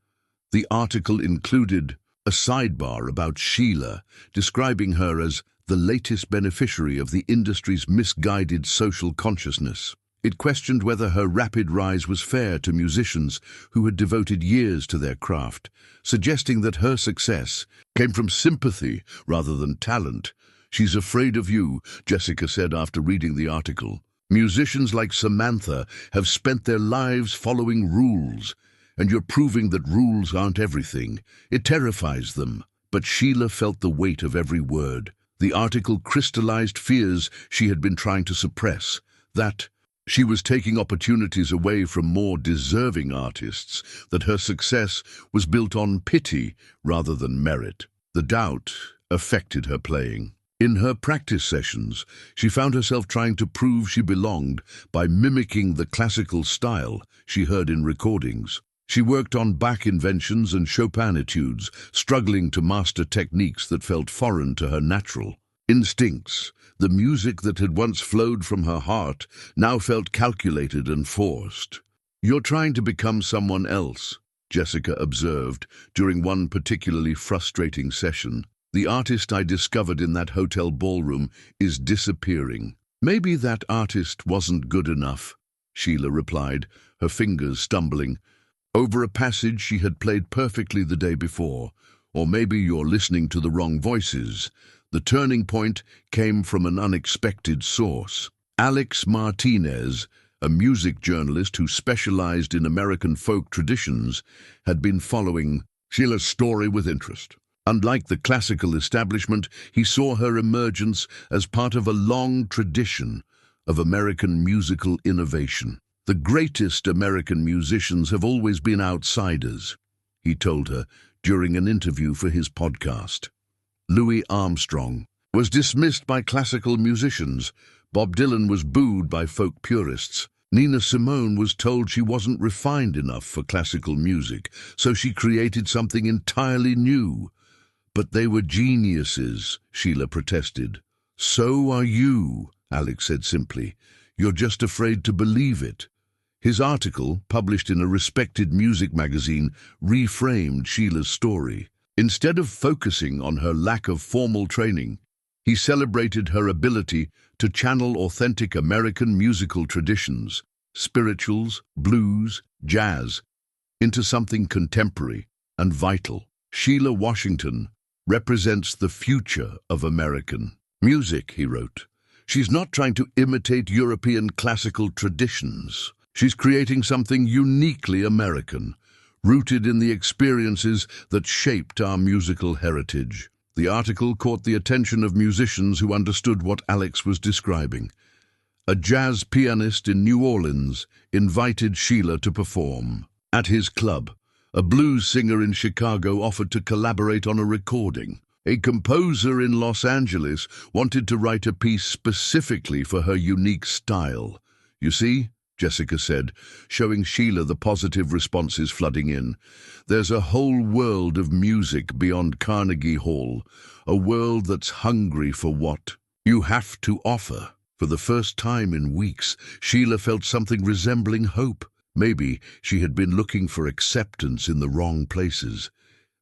The article included a sidebar about Sheila, describing her as the latest beneficiary of the industry's misguided social consciousness. It questioned whether her rapid rise was fair to musicians who had devoted years to their craft, suggesting that her success came from sympathy rather than talent. "She's afraid of you," Jessica said after reading the article. "Musicians like Samantha have spent their lives following rules, and you're proving that rules aren't everything. It terrifies them." But Sheila felt the weight of every word. The article crystallized fears she had been trying to suppress, that she was taking opportunities away from more deserving artists, that her success was built on pity rather than merit. The doubt affected her playing. In her practice sessions, she found herself trying to prove she belonged by mimicking the classical style she heard in recordings. She worked on Bach inventions and Chopin etudes, struggling to master techniques that felt foreign to her natural instincts. The music that had once flowed from her heart now felt calculated and forced. "You're trying to become someone else," Jessica observed during one particularly frustrating session. "The artist I discovered in that hotel ballroom is disappearing." "Maybe that artist wasn't good enough," Sheila replied, her fingers stumbling over a passage she had played perfectly the day before. "Or maybe you're listening to the wrong voices." The turning point came from an unexpected source. Alex Martinez, a music journalist who specialized in American folk traditions, had been following Sheila's story with interest. Unlike the classical establishment, he saw her emergence as part of a long tradition of American musical innovation. "The greatest American musicians have always been outsiders," he told her during an interview for his podcast. Louis Armstrong was dismissed by classical musicians. Bob Dylan was booed by folk purists. Nina Simone was told she wasn't refined enough for classical music, so she created something entirely new. "But they were geniuses," Sheila protested. "So are you," Alex said simply. "You're just afraid to believe it." His article, published in a respected music magazine, reframed Sheila's story. Instead of focusing on her lack of formal training, he celebrated her ability to channel authentic American musical traditions, spirituals, blues, jazz, into something contemporary and vital. "Sheila Washington represents the future of American music," he wrote. "She's not trying to imitate European classical traditions. She's creating something uniquely American, rooted in the experiences that shaped our musical heritage." The article caught the attention of musicians who understood what Alex was describing. A jazz pianist in New Orleans invited Sheila to perform. At his club, a blues singer in Chicago offered to collaborate on a recording. A composer in Los Angeles wanted to write a piece specifically for her unique style. "You see," Jessica said, showing Sheila the positive responses flooding in. "There's a whole world of music beyond Carnegie Hall, a world that's hungry for what you have to offer." For the first time in weeks, Sheila felt something resembling hope. Maybe she had been looking for acceptance in the wrong places.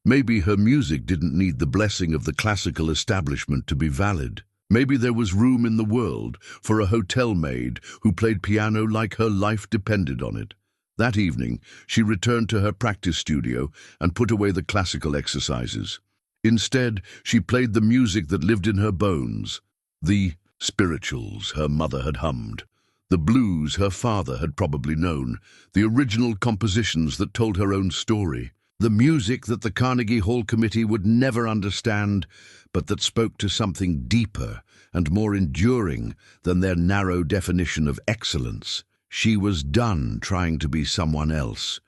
Maybe her music didn't need the blessing of the classical establishment to be valid. Maybe there was room in the world for a hotel maid who played piano like her life depended on it. That evening, she returned to her practice studio and put away the classical exercises. Instead, she played the music that lived in her bones, the spirituals her mother had hummed, the blues her father had probably known, the original compositions that told her own story, the music that the Carnegie Hall Committee would never understand, but that spoke to something deeper and more enduring than their narrow definition of excellence. She was done trying to be someone else.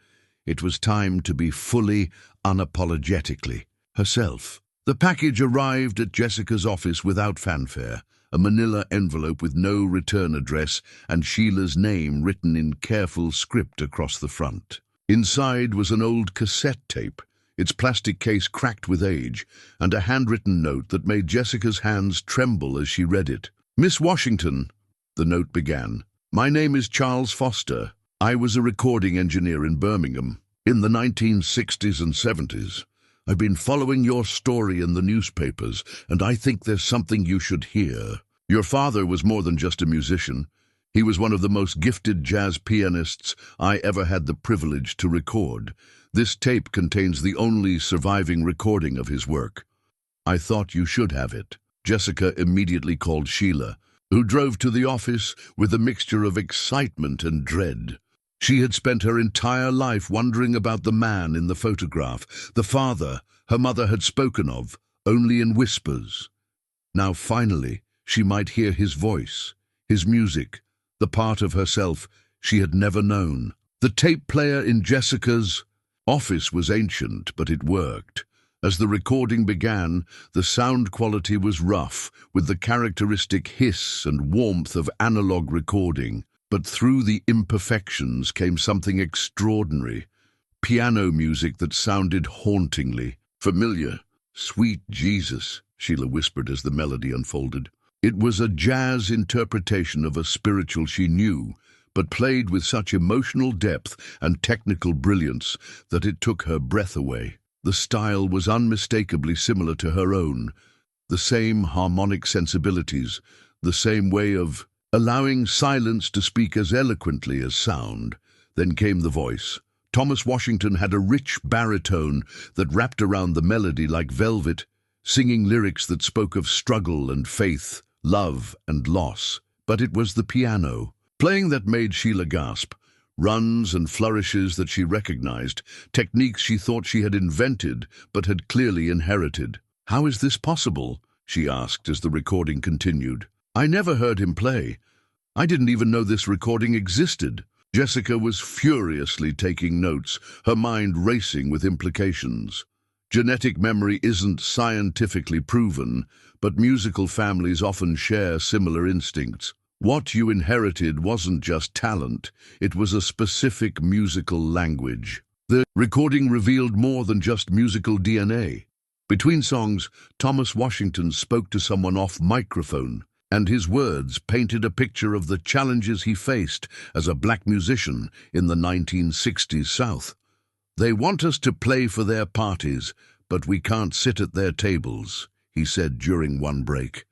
It was time to be fully, unapologetically herself. The package arrived at Jessica's office without fanfare, a manila envelope with no return address and Sheila's name written in careful script across the front. Inside was an old cassette tape, its plastic case cracked with age, and a handwritten note that made Jessica's hands tremble as she read it. "Miss Washington," the note began, "my name is Charles Foster. I was a recording engineer in Birmingham in the 1960s and 70s. I've been following your story in the newspapers, and I think there's something you should hear. Your father was more than just a musician. He was one of the most gifted jazz pianists I ever had the privilege to record. This tape contains the only surviving recording of his work. I thought you should have it." Jessica immediately called Sheila, who drove to the office with a mixture of excitement and dread. She had spent her entire life wondering about the man in the photograph, the father her mother had spoken of, only in whispers. Now finally, she might hear his voice, his music, the part of herself she had never known. The tape player in Jessica's office was ancient, but it worked. As the recording began, the sound quality was rough, with the characteristic hiss and warmth of analog recording. But through the imperfections came something extraordinary. Piano music that sounded hauntingly familiar. "Sweet Jesus," Sheila whispered as the melody unfolded. It was a jazz interpretation of a spiritual she knew, but played with such emotional depth and technical brilliance that it took her breath away. The style was unmistakably similar to her own, the same harmonic sensibilities, the same way of allowing silence to speak as eloquently as sound. Then came the voice. Thomas Washington had a rich baritone that wrapped around the melody like velvet, singing lyrics that spoke of struggle and faith, love and loss. But it was the piano, playing that made Sheila gasp. Runs and flourishes that she recognized, techniques she thought she had invented but had clearly inherited. "How is this possible?" she asked as the recording continued. "I never heard him play. I didn't even know this recording existed." Jessica was furiously taking notes, her mind racing with implications. Genetic memory isn't scientifically proven, but musical families often share similar instincts. What you inherited wasn't just talent, it was a specific musical language. The recording revealed more than just musical DNA. Between songs, Thomas Washington spoke to someone off microphone, and his words painted a picture of the challenges he faced as a black musician in the 1960s South. "They want us to play for their parties, but we can't sit at their tables," he said during one break.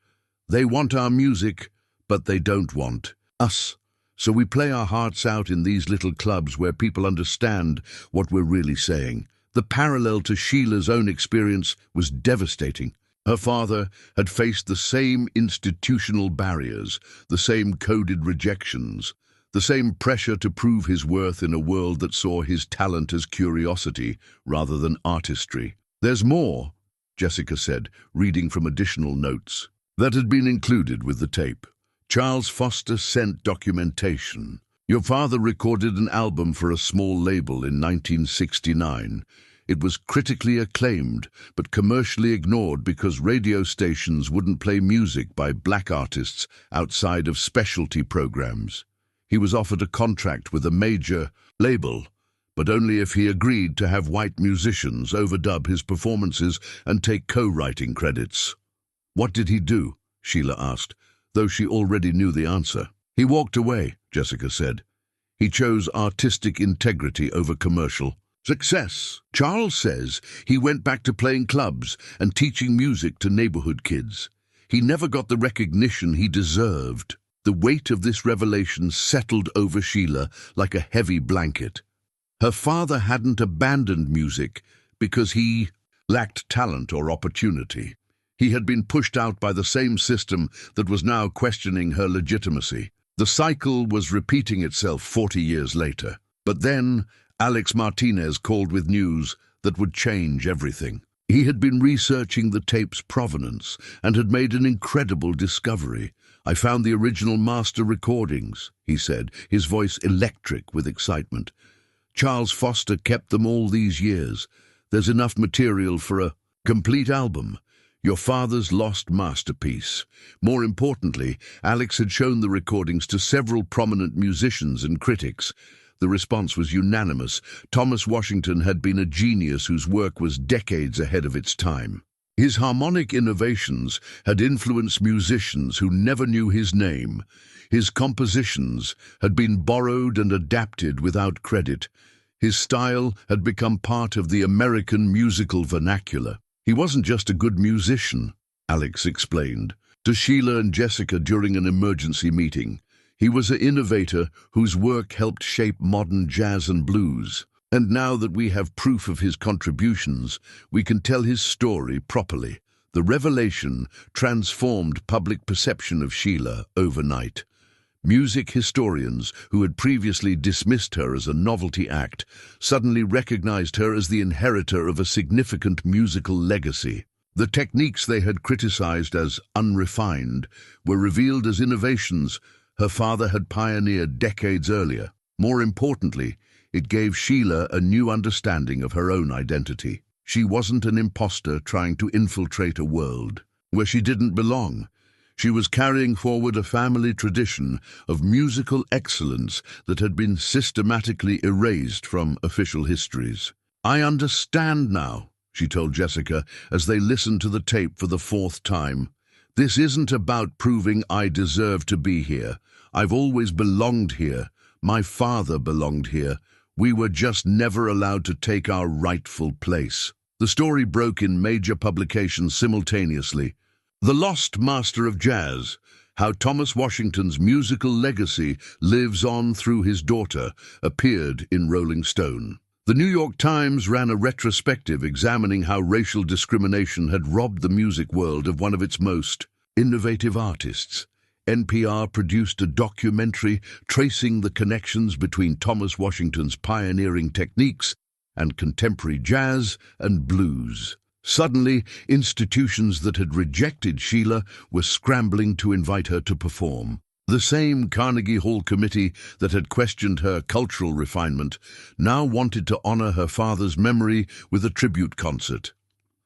"They want our music, but they don't want us. So we play our hearts out in these little clubs where people understand what we're really saying." The parallel to Sheila's own experience was devastating. Her father had faced the same institutional barriers, the same coded rejections, the same pressure to prove his worth in a world that saw his talent as curiosity rather than artistry. "There's more," Jessica said, reading from additional notes that had been included with the tape. Charles Foster sent documentation. "Your father recorded an album for a small label in 1969. It was critically acclaimed, but commercially ignored because radio stations wouldn't play music by black artists outside of specialty programs. He was offered a contract with a major label, but only if he agreed to have white musicians overdub his performances and take co-writing credits." "What did he do?" Sheila asked, though she already knew the answer. "He walked away," Jessica said. "He chose artistic integrity over commercial success." Charles says he went back to playing clubs and teaching music to neighborhood kids. He never got the recognition he deserved. The weight of this revelation settled over Sheila like a heavy blanket. Her father hadn't abandoned music because he lacked talent or opportunity. He had been pushed out by the same system that was now questioning her legitimacy. The cycle was repeating itself 40 years later. But then Alex Martinez called with news that would change everything. He had been researching the tape's provenance and had made an incredible discovery. "I found the original master recordings," he said, his voice electric with excitement. "Charles Foster kept them all these years. There's enough material for a complete album. Your father's lost masterpiece." More importantly, Alex had shown the recordings to several prominent musicians and critics. The response was unanimous. Thomas Washington had been a genius whose work was decades ahead of its time. His harmonic innovations had influenced musicians who never knew his name. His compositions had been borrowed and adapted without credit. His style had become part of the American musical vernacular. "He wasn't just a good musician," Alex explained to Sheila and Jessica during an emergency meeting. "He was an innovator whose work helped shape modern jazz and blues. And now that we have proof of his contributions, we can tell his story properly." The revelation transformed public perception of Sheila overnight. Music historians, who had previously dismissed her as a novelty act, suddenly recognized her as the inheritor of a significant musical legacy. The techniques they had criticized as unrefined were revealed as innovations her father had pioneered decades earlier. More importantly, it gave Sheila a new understanding of her own identity. She wasn't an imposter trying to infiltrate a world where she didn't belong. She was carrying forward a family tradition of musical excellence that had been systematically erased from official histories. "I understand now," she told Jessica as they listened to the tape for the fourth time. "This isn't about proving I deserve to be here. I've always belonged here. My father belonged here. We were just never allowed to take our rightful place." The story broke in major publications simultaneously. "The Lost Master of Jazz: How Thomas Washington's Musical Legacy Lives On Through His Daughter" appeared in Rolling Stone. The New York Times ran a retrospective examining how racial discrimination had robbed the music world of one of its most innovative artists. NPR produced a documentary tracing the connections between Thomas Washington's pioneering techniques and contemporary jazz and blues. Suddenly, institutions that had rejected Sheila were scrambling to invite her to perform. The same Carnegie Hall committee that had questioned her cultural refinement now wanted to honor her father's memory with a tribute concert.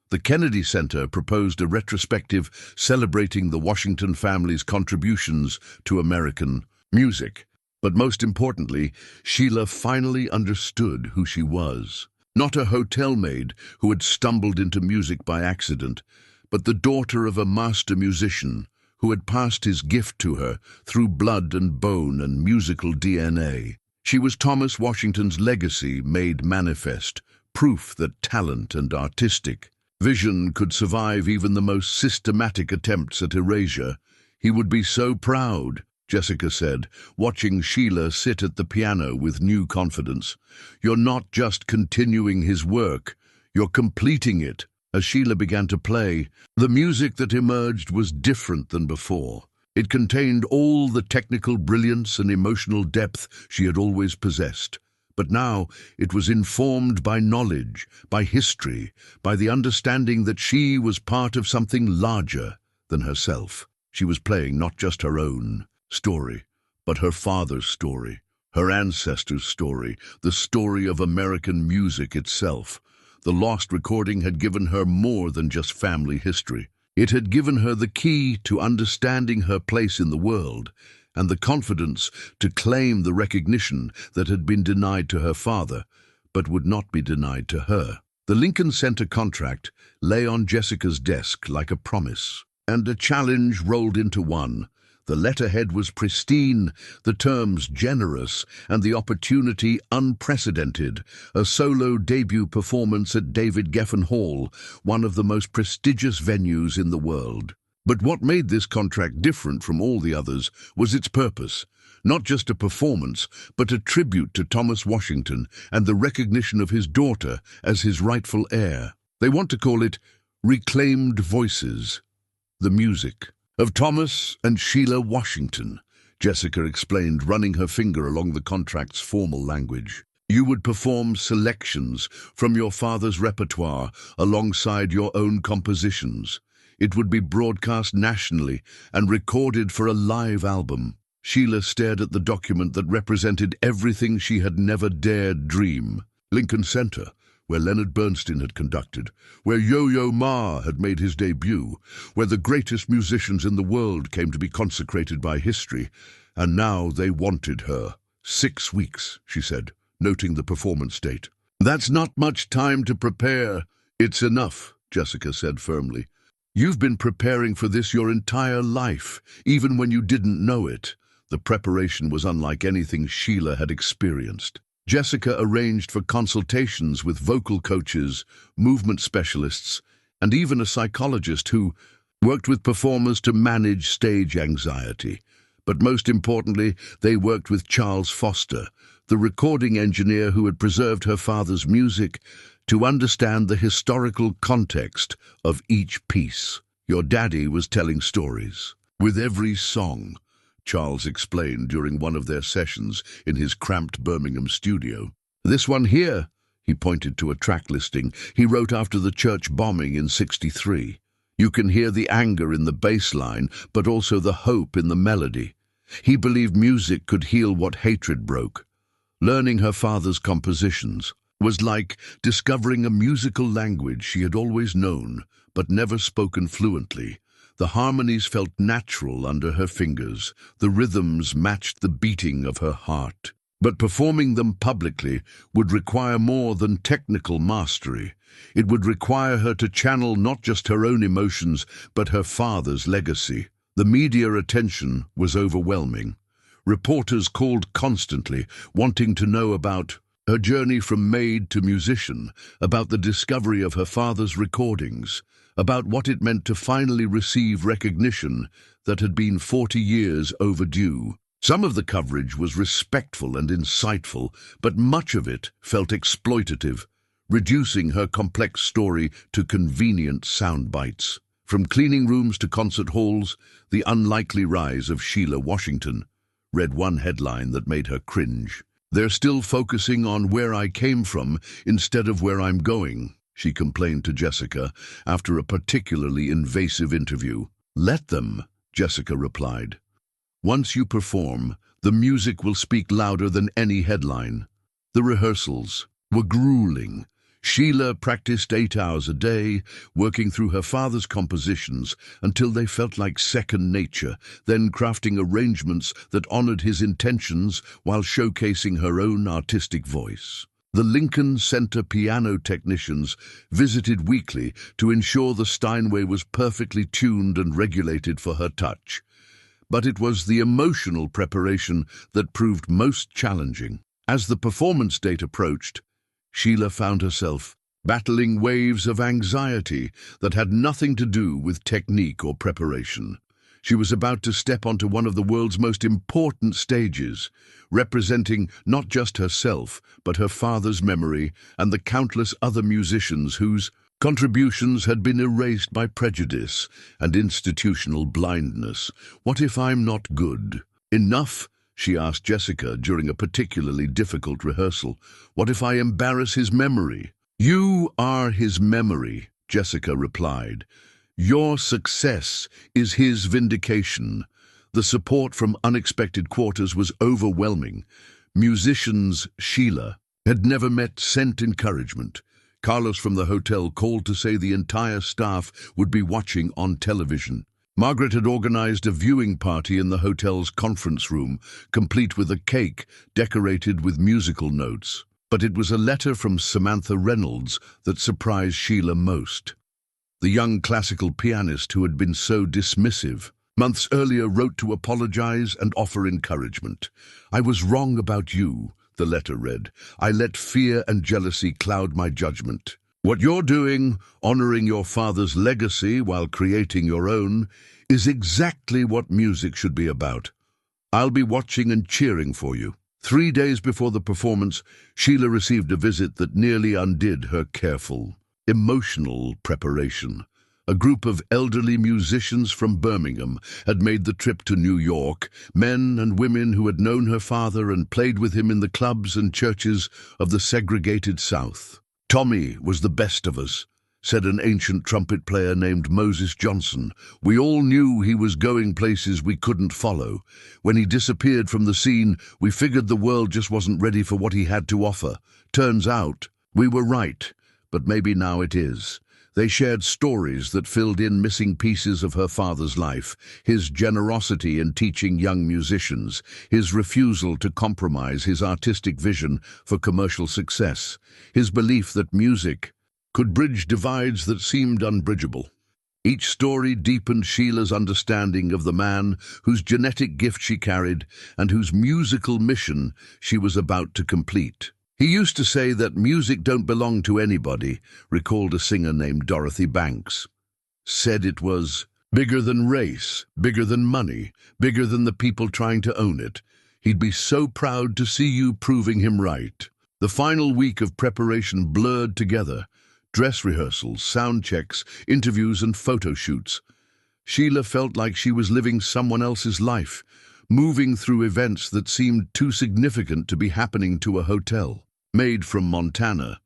The Kennedy Center proposed a retrospective celebrating the Washington family's contributions to American music. But most importantly, Sheila finally understood who she was. Not a hotel maid who had stumbled into music by accident, but the daughter of a master musician who had passed his gift to her through blood and bone and musical DNA. She was Thomas Washington's legacy made manifest, proof that talent and artistic vision could survive even the most systematic attempts at erasure. "He would be so proud," Jessica said, watching Sheila sit at the piano with new confidence. "You're not just continuing his work, you're completing it." As Sheila began to play, the music that emerged was different than before. It contained all the technical brilliance and emotional depth she had always possessed. But now it was informed by knowledge, by history, by the understanding that she was part of something larger than herself. She was playing not just her own story, but her father's story, her ancestors' story, the story of American music itself. The lost recording had given her more than just family history. It had given her the key to understanding her place in the world and the confidence to claim the recognition that had been denied to her father, but would not be denied to her. The Lincoln Center contract lay on Jessica's desk like a promise, and a challenge rolled into one. The letterhead was pristine, the terms generous, and the opportunity unprecedented. A solo debut performance at David Geffen Hall, one of the most prestigious venues in the world. But what made this contract different from all the others was its purpose. Not just a performance, but a tribute to Thomas Washington and the recognition of his daughter as his rightful heir. They want to call it Reclaimed Voices, the music of Thomas and Sheila Washington, Jessica explained, running her finger along the contract's formal language. You would perform selections from your father's repertoire alongside your own compositions. It would be broadcast nationally and recorded for a live album. Sheila stared at the document that represented everything she had never dared dream. Lincoln Center, where Leonard Bernstein had conducted, where Yo-Yo Ma had made his debut, where the greatest musicians in the world came to be consecrated by history. And now they wanted her. 6 weeks, she said, noting the performance date. That's not much time to prepare. It's enough, Jessica said firmly. You've been preparing for this your entire life, even when you didn't know it. The preparation was unlike anything Sheila had experienced. Jessica arranged for consultations with vocal coaches, movement specialists, and even a psychologist who worked with performers to manage stage anxiety. But most importantly, they worked with Charles Foster, the recording engineer who had preserved her father's music, to understand the historical context of each piece. Your daddy was telling stories with every song, Charles explained during one of their sessions in his cramped Birmingham studio. This one here, he pointed to a track listing he wrote after the church bombing in '63. You can hear the anger in the bass line, but also the hope in the melody. He believed music could heal what hatred broke. Learning her father's compositions, was like discovering a musical language she had always known, but never spoken fluently. The harmonies felt natural under her fingers, the rhythms matched the beating of her heart. But performing them publicly would require more than technical mastery. It would require her to channel not just her own emotions, but her father's legacy. The media attention was overwhelming. Reporters called constantly, wanting to know about her journey from maid to musician, about the discovery of her father's recordings, about what it meant to finally receive recognition that had been 40 years overdue. Some of the coverage was respectful and insightful, but much of it felt exploitative, reducing her complex story to convenient sound bites. From cleaning rooms to concert halls, the unlikely rise of Sheila Washington, read one headline that made her cringe. "They're still focusing on where I came from instead of where I'm going," she complained to Jessica after a particularly invasive interview. "Let them," Jessica replied. "Once you perform, the music will speak louder than any headline." The rehearsals were grueling. Sheila practiced 8 hours a day, working through her father's compositions until they felt like second nature, then crafting arrangements that honored his intentions while showcasing her own artistic voice. The Lincoln Center piano technicians visited weekly to ensure the Steinway was perfectly tuned and regulated for her touch. But it was the emotional preparation that proved most challenging. As the performance date approached, Sheila found herself battling waves of anxiety that had nothing to do with technique or preparation. She was about to step onto one of the world's most important stages, representing not just herself, but her father's memory and the countless other musicians whose contributions had been erased by prejudice and institutional blindness. "What if I'm not good enough?" she asked Jessica during a particularly difficult rehearsal. "What if I embarrass his memory?" "You are his memory," Jessica replied. "Your success is his vindication." The support from unexpected quarters was overwhelming. Musicians Sheila had never met sent encouragement. Carlos from the hotel called to say the entire staff would be watching on television. Margaret had organized a viewing party in the hotel's conference room, complete with a cake decorated with musical notes. But it was a letter from Samantha Reynolds that surprised Sheila most. The young classical pianist who had been so dismissive months earlier wrote to apologize and offer encouragement. "I was wrong about you," the letter read. "I let fear and jealousy cloud my judgment. What you're doing, honoring your father's legacy while creating your own, is exactly what music should be about. I'll be watching and cheering for you." 3 days before the performance, Sheila received a visit that nearly undid her careful, emotional preparation. A group of elderly musicians from Birmingham had made the trip to New York, men and women who had known her father and played with him in the clubs and churches of the segregated South. "Tommy was the best of us," said an ancient trumpet player named Moses Johnson. "We all knew he was going places we couldn't follow. When he disappeared from the scene, we figured the world just wasn't ready for what he had to offer. Turns out, we were right, but maybe now it is." They shared stories that filled in missing pieces of her father's life: his generosity in teaching young musicians, his refusal to compromise his artistic vision for commercial success, his belief that music could bridge divides that seemed unbridgeable. Each story deepened Sheila's understanding of the man whose genetic gift she carried and whose musical mission she was about to complete. "He used to say that music don't belong to anybody," recalled a singer named Dorothy Banks. "Said it was bigger than race, bigger than money, bigger than the people trying to own it. He'd be so proud to see you proving him right." The final week of preparation blurred together. Dress rehearsals, sound checks, interviews and photo shoots. Sheila felt like she was living someone else's life, moving through events that seemed too significant to be happening to a hotel. Maid from Montana.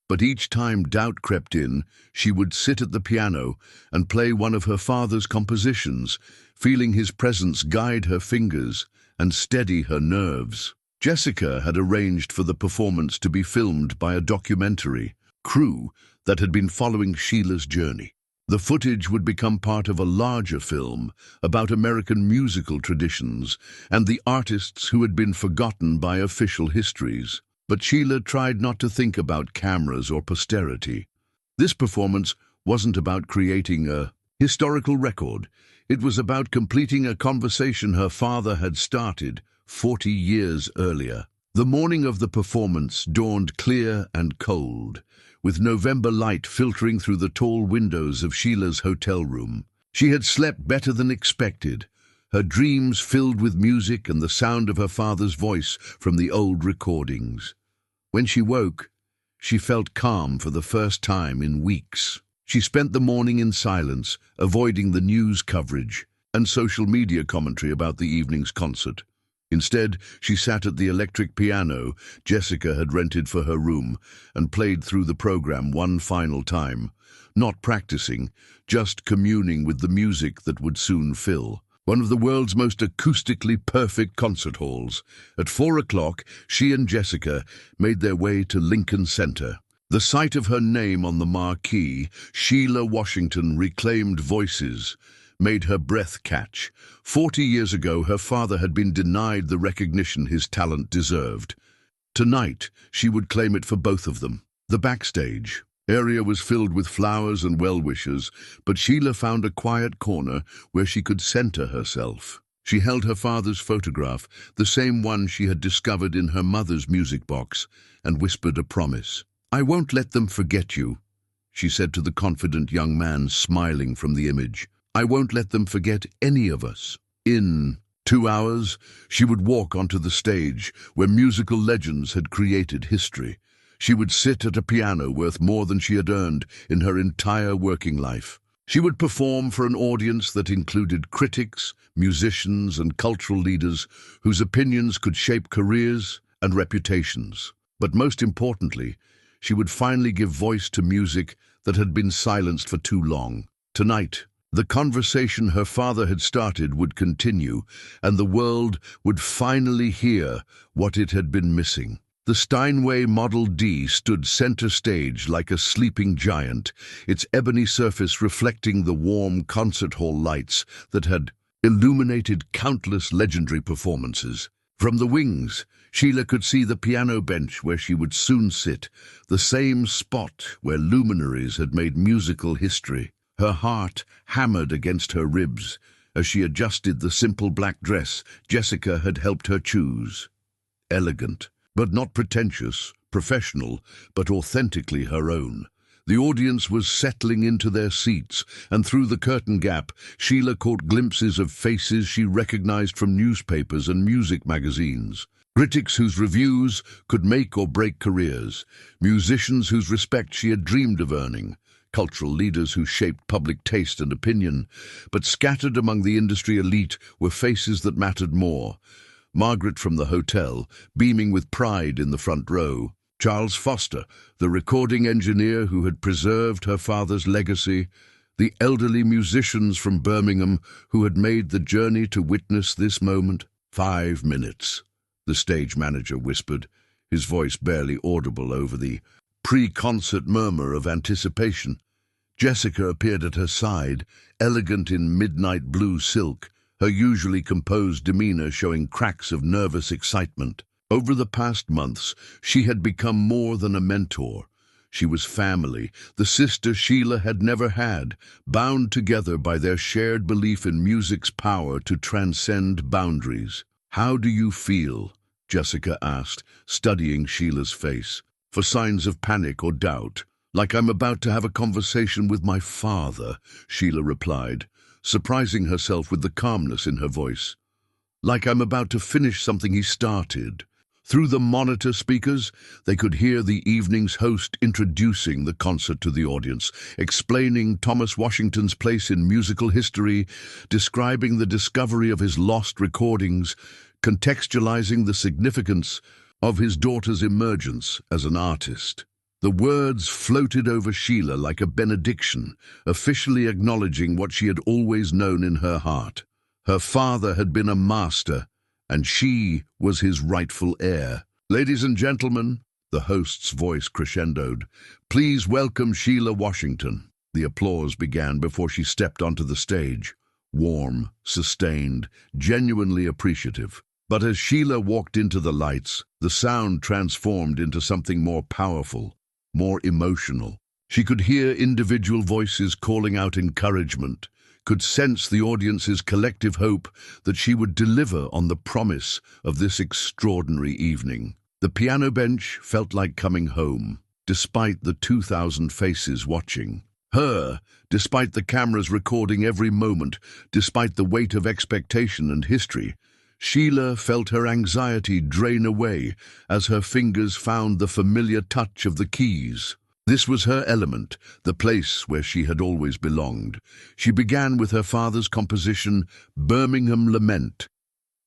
But each time doubt crept in, she would sit at the piano and play one of her father's compositions, feeling his presence guide her fingers and steady her nerves. Jessica had arranged for the performance to be filmed by a documentary crew that had been following Sheila's journey. The footage would become part of a larger film about American musical traditions and the artists who had been forgotten by official histories. But Sheila tried not to think about cameras or posterity. This performance wasn't about creating a historical record. It was about completing a conversation her father had started 40 years earlier. The morning of the performance dawned clear and cold, with November light filtering through the tall windows of Sheila's hotel room. She had slept better than expected, her dreams filled with music and the sound of her father's voice from the old recordings. When she woke, she felt calm for the first time in weeks. She spent the morning in silence, avoiding the news coverage and social media commentary about the evening's concert. Instead, she sat at the electric piano Jessica had rented for her room and played through the program one final time, not practicing, just communing with the music that would soon fill one of the world's most acoustically perfect concert halls. At 4 o'clock, she and Jessica made their way to Lincoln Center. The sight of her name on the marquee, Sheila Washington Reclaimed Voices, made her breath catch. 40 years ago, her father had been denied the recognition his talent deserved. Tonight, she would claim it for both of them. The backstage area was filled with flowers and well-wishers, but Sheila found a quiet corner where she could center herself. She held her father's photograph, the same one she had discovered in her mother's music box, and whispered a promise. "I won't let them forget you," she said to the confident young man smiling from the image. "I won't let them forget any of us." In 2 hours, she would walk onto the stage where musical legends had created history. She would sit at a piano worth more than she had earned in her entire working life. She would perform for an audience that included critics, musicians, and cultural leaders whose opinions could shape careers and reputations. But most importantly, she would finally give voice to music that had been silenced for too long. Tonight, the conversation her father had started would continue, and the world would finally hear what it had been missing. The Steinway Model D stood center stage like a sleeping giant, its ebony surface reflecting the warm concert hall lights that had illuminated countless legendary performances. From the wings, Sheila could see the piano bench where she would soon sit, the same spot where luminaries had made musical history. Her heart hammered against her ribs as she adjusted the simple black dress Jessica had helped her choose. Elegant, but not pretentious, professional, but authentically her own. The audience was settling into their seats, and through the curtain gap, Sheila caught glimpses of faces she recognized from newspapers and music magazines. Critics whose reviews could make or break careers, musicians whose respect she had dreamed of earning, cultural leaders who shaped public taste and opinion. But scattered among the industry elite were faces that mattered more. Margaret from the hotel, beaming with pride in the front row. Charles Foster, the recording engineer who had preserved her father's legacy. The elderly musicians from Birmingham who had made the journey to witness this moment. 5 minutes, the stage manager whispered, his voice barely audible over the pre-concert murmur of anticipation. Jessica appeared at her side, elegant in midnight blue silk, her usually composed demeanor showing cracks of nervous excitement. Over the past months, she had become more than a mentor. She was family, the sister Sheila had never had, bound together by their shared belief in music's power to transcend boundaries. "How do you feel?" Jessica asked, studying Sheila's face, for signs of panic or doubt. "Like I'm about to have a conversation with my father," Sheila replied, surprising herself with the calmness in her voice. "Like I'm about to finish something he started." Through the monitor speakers, they could hear the evening's host introducing the concert to the audience, explaining Thomas Washington's place in musical history, describing the discovery of his lost recordings, contextualizing the significance of his daughter's emergence as an artist. The words floated over Sheila like a benediction, officially acknowledging what she had always known in her heart. Her father had been a master, and she was his rightful heir. "Ladies and gentlemen," the host's voice crescendoed, "please welcome Sheila Washington." The applause began before she stepped onto the stage, warm, sustained, genuinely appreciative. But as Sheila walked into the lights, the sound transformed into something more powerful, more emotional. She could hear individual voices calling out encouragement, could sense the audience's collective hope that she would deliver on the promise of this extraordinary evening. The piano bench felt like coming home, despite the 2,000 faces watching. Despite the cameras recording every moment, despite the weight of expectation and history, Sheila felt her anxiety drain away as her fingers found the familiar touch of the keys. This was her element, the place where she had always belonged. She began with her father's composition, Birmingham Lament.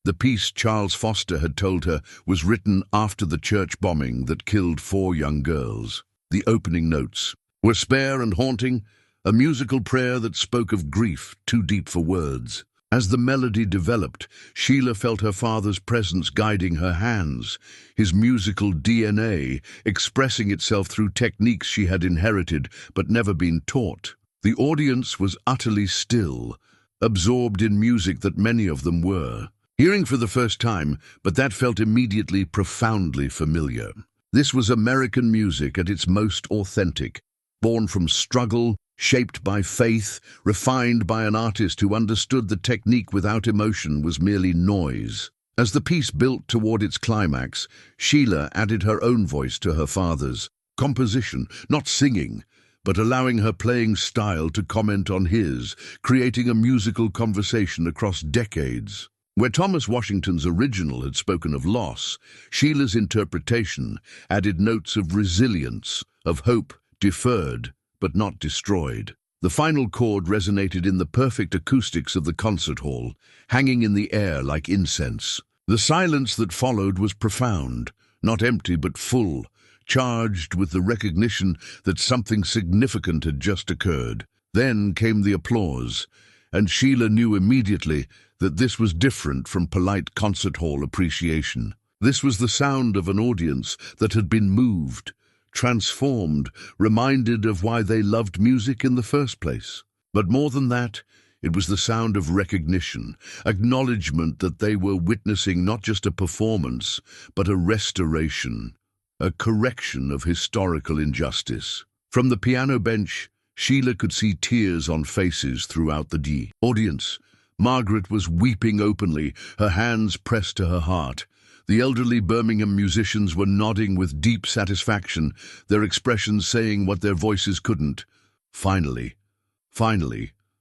The piece Charles Foster had told her was written after the church bombing that killed 4 young girls. The opening notes were spare and haunting, a musical prayer that spoke of grief too deep for words. As the melody developed, Sheila felt her father's presence guiding her hands, his musical DNA expressing itself through techniques she had inherited but never been taught. The audience was utterly still, absorbed in music that many of them were hearing for the first time, but that felt immediately profoundly familiar. This was American music at its most authentic, born from struggle, shaped by faith, refined by an artist who understood the technique without emotion was merely noise. As the piece built toward its climax, Sheila added her own voice to her father's composition, not singing, but allowing her playing style to comment on his, creating a musical conversation across decades. Where Thomas Washington's original had spoken of loss, Sheila's interpretation added notes of resilience, of hope deferred but not destroyed. The final chord resonated in the perfect acoustics of the concert hall, hanging in the air like incense. The silence that followed was profound, not empty but full, charged with the recognition that something significant had just occurred. Then came the applause, and Sheila knew immediately that this was different from polite concert hall appreciation. This was the sound of an audience that had been moved, transformed, reminded of why they loved music in the first place. But more than that, it was the sound of recognition, acknowledgement that they were witnessing not just a performance, but a restoration, a correction of historical injustice. From the piano bench, Sheila could see tears on faces throughout the audience. Margaret was weeping openly, her hands pressed to her heart. The elderly Birmingham musicians were nodding with deep satisfaction, their expressions saying what their voices couldn't. Finally,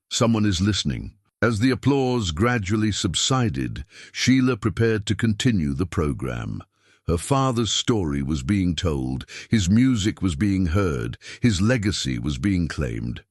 someone is listening. As the applause gradually subsided, Sheila prepared to continue the program. Her father's story was being told, his music was being heard, his legacy was being claimed.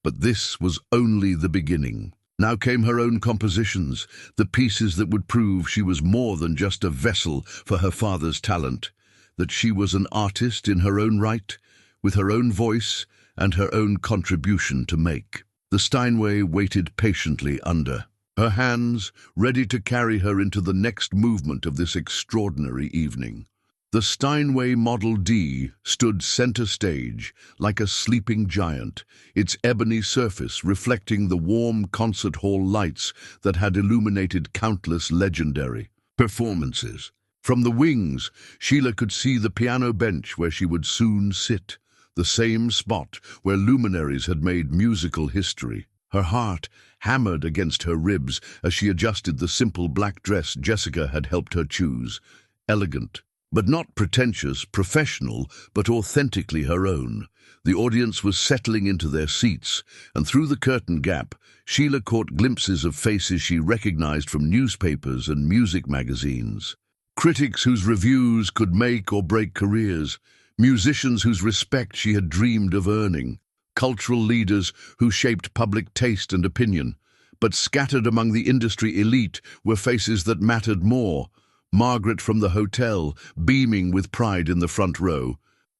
But this was only the beginning. Now came her own compositions, the pieces that would prove she was more than just a vessel for her father's talent, that she was an artist in her own right, with her own voice and her own contribution to make. The Steinway waited patiently under, her hands ready to carry her into the next movement of this extraordinary evening. The Steinway Model D stood center stage like a sleeping giant, its ebony surface reflecting the warm concert hall lights that had illuminated countless legendary performances. From the wings, Sheila could see the piano bench where she would soon sit, the same spot where luminaries had made musical history. Her heart hammered against her ribs as she adjusted the simple black dress Jessica had helped her choose. Elegant, but not pretentious, professional, but authentically her own. The audience was settling into their seats, and through the curtain gap, Sheila caught glimpses of faces she recognized from newspapers and music magazines. Critics whose reviews could make or break careers, musicians whose respect she had dreamed of earning, cultural leaders who shaped public taste and opinion. But scattered among the industry elite were faces that mattered more. Margaret from the hotel, beaming with pride in the front row.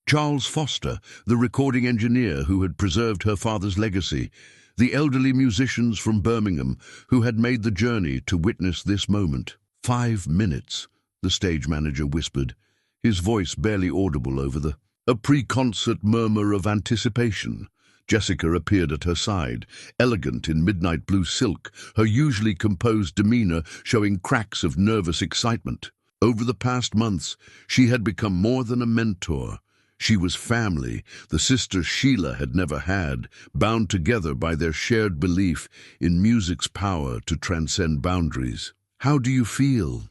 Charles Foster, the recording engineer who had preserved her father's legacy. The elderly musicians from Birmingham who had made the journey to witness this moment. 5 minutes, the stage manager whispered, his voice barely audible over a pre-concert murmur of anticipation. Jessica appeared at her side, elegant in midnight blue silk, her usually composed demeanor showing cracks of nervous excitement. Over the past months, she had become more than a mentor. She was family, the sister Sheila had never had, bound together by their shared belief in music's power to transcend boundaries. "How do you feel?"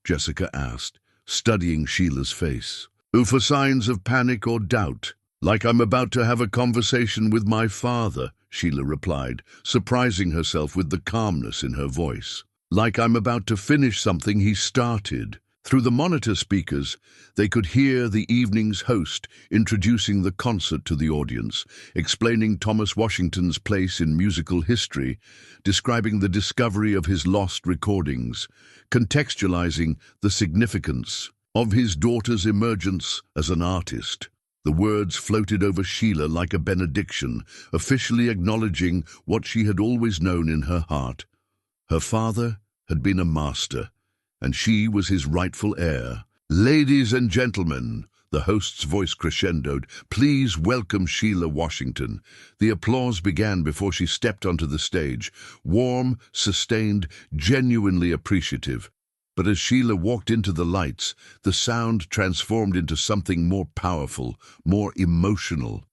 Jessica asked, studying Sheila's face. "For signs of panic or doubt. Like I'm about to have a conversation with my father," Sheila replied, surprising herself with the calmness in her voice. "Like I'm about to finish something he started." Through the monitor speakers, they could hear the evening's host introducing the concert to the audience, explaining Thomas Washington's place in musical history, describing the discovery of his lost recordings, contextualizing the significance of his daughter's emergence as an artist. The words floated over Sheila like a benediction, officially acknowledging what she had always known in her heart. Her father had been a master, and she was his rightful heir. "Ladies and gentlemen," the host's voice crescendoed, "please welcome Sheila Washington." The applause began before she stepped onto the stage, warm, sustained, genuinely appreciative. But as Sheila walked into the lights, the sound transformed into something more powerful, more emotional.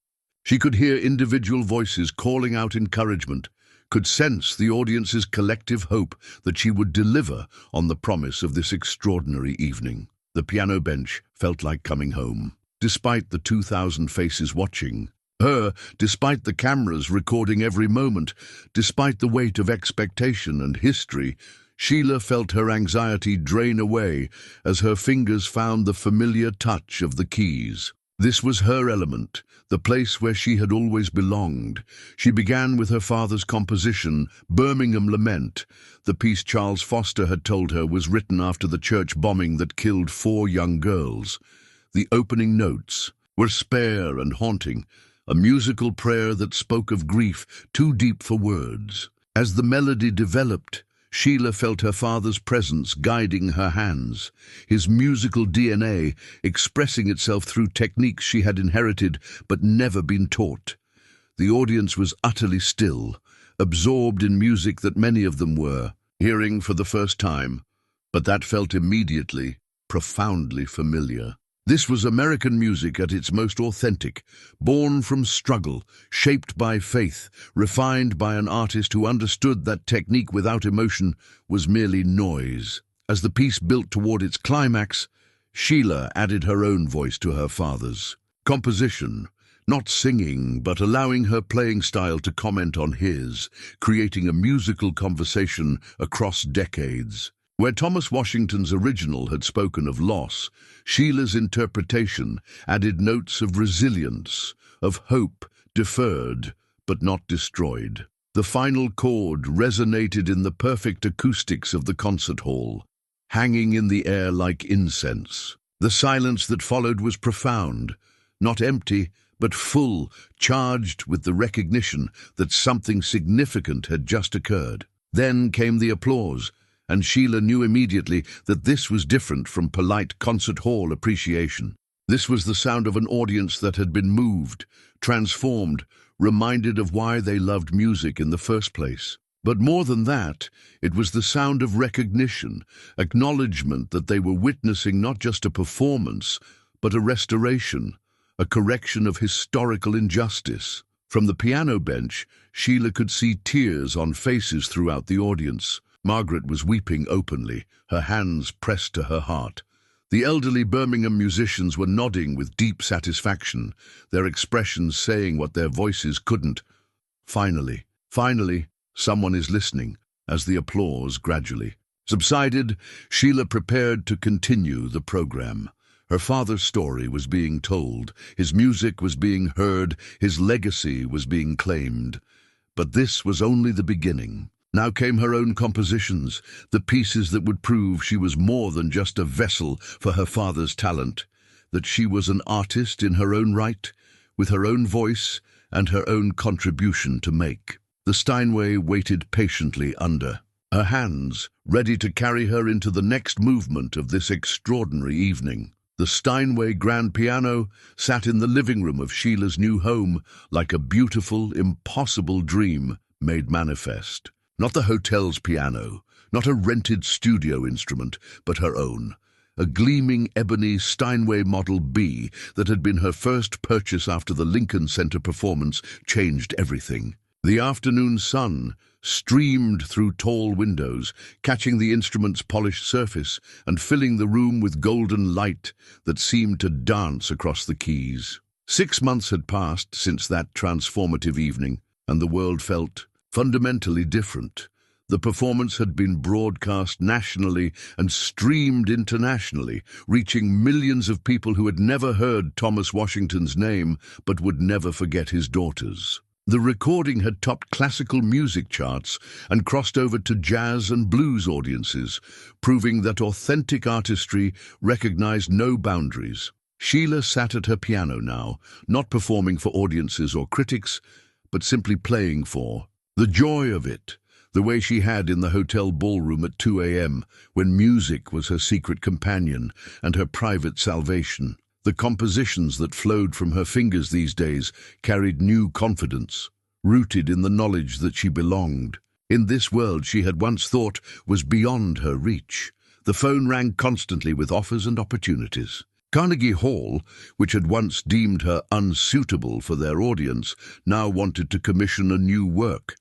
She could hear individual voices calling out encouragement, could sense the audience's collective hope that she would deliver on the promise of this extraordinary evening. The piano bench felt like coming home. Despite the 2,000 faces watching her, despite the cameras recording every moment, despite the weight of expectation and history, Sheila felt her anxiety drain away as her fingers found the familiar touch of the keys. This was her element, the place where she had always belonged. She began with her father's composition, Birmingham Lament. The piece Charles Foster had told her was written after the church bombing that killed 4 young girls. The opening notes were spare and haunting, a musical prayer that spoke of grief too deep for words. As the melody developed, Sheila felt her father's presence guiding her hands, his musical DNA expressing itself through techniques she had inherited but never been taught. The audience was utterly still, absorbed in music that many of them were hearing for the first time, but that felt immediately, profoundly familiar. This was American music at its most authentic, born from struggle, shaped by faith, refined by an artist who understood that technique without emotion was merely noise. As the piece built toward its climax, Sheila added her own voice to her father's composition, not singing, but allowing her playing style to comment on his, creating a musical conversation across decades. Where Thomas Washington's original had spoken of loss, Sheila's interpretation added notes of resilience, of hope deferred but not destroyed. The final chord resonated in the perfect acoustics of the concert hall, hanging in the air like incense. The silence that followed was profound, not empty, but full, charged with the recognition that something significant had just occurred. Then came the applause, and Sheila knew immediately that this was different from polite concert hall appreciation. This was the sound of an audience that had been moved, transformed, reminded of why they loved music in the first place. But more than that, it was the sound of recognition, acknowledgement that they were witnessing not just a performance, but a restoration, a correction of historical injustice. From the piano bench, Sheila could see tears on faces throughout the audience. Margaret was weeping openly, her hands pressed to her heart. The elderly Birmingham musicians were nodding with deep satisfaction, their expressions saying what their voices couldn't. Finally, someone is listening. As the applause gradually subsided, Sheila prepared to continue the program. Her father's story was being told, his music was being heard, his legacy was being claimed. But this was only the beginning. Now came her own compositions, the pieces that would prove she was more than just a vessel for her father's talent, that she was an artist in her own right, with her own voice and her own contribution to make. The Steinway waited patiently under her hands ready to carry her into the next movement of this extraordinary evening. The Steinway grand piano sat in the living room of Sheila's new home like a beautiful, impossible dream made manifest. Not the hotel's piano, not a rented studio instrument, but her own. A gleaming ebony Steinway Model B that had been her first purchase after the Lincoln Center performance changed everything. The afternoon sun streamed through tall windows, catching the instrument's polished surface and filling the room with golden light that seemed to dance across the keys. 6 months had passed since that transformative evening, and the world felt fundamentally different. The performance had been broadcast nationally and streamed internationally, reaching millions of people who had never heard Thomas Washington's name but would never forget his daughters. The recording had topped classical music charts and crossed over to jazz and blues audiences, proving that authentic artistry recognized no boundaries. Sheila sat at her piano now, not performing for audiences or critics, but simply playing for. The joy of it, the way she had in the hotel ballroom at 2 a.m., when music was her secret companion and her private salvation. The compositions that flowed from her fingers these days carried new confidence, rooted in the knowledge that she belonged. In this world she had once thought was beyond her reach. The phone rang constantly with offers and opportunities. Carnegie Hall, which had once deemed her unsuitable for their audience, now wanted to commission a new work.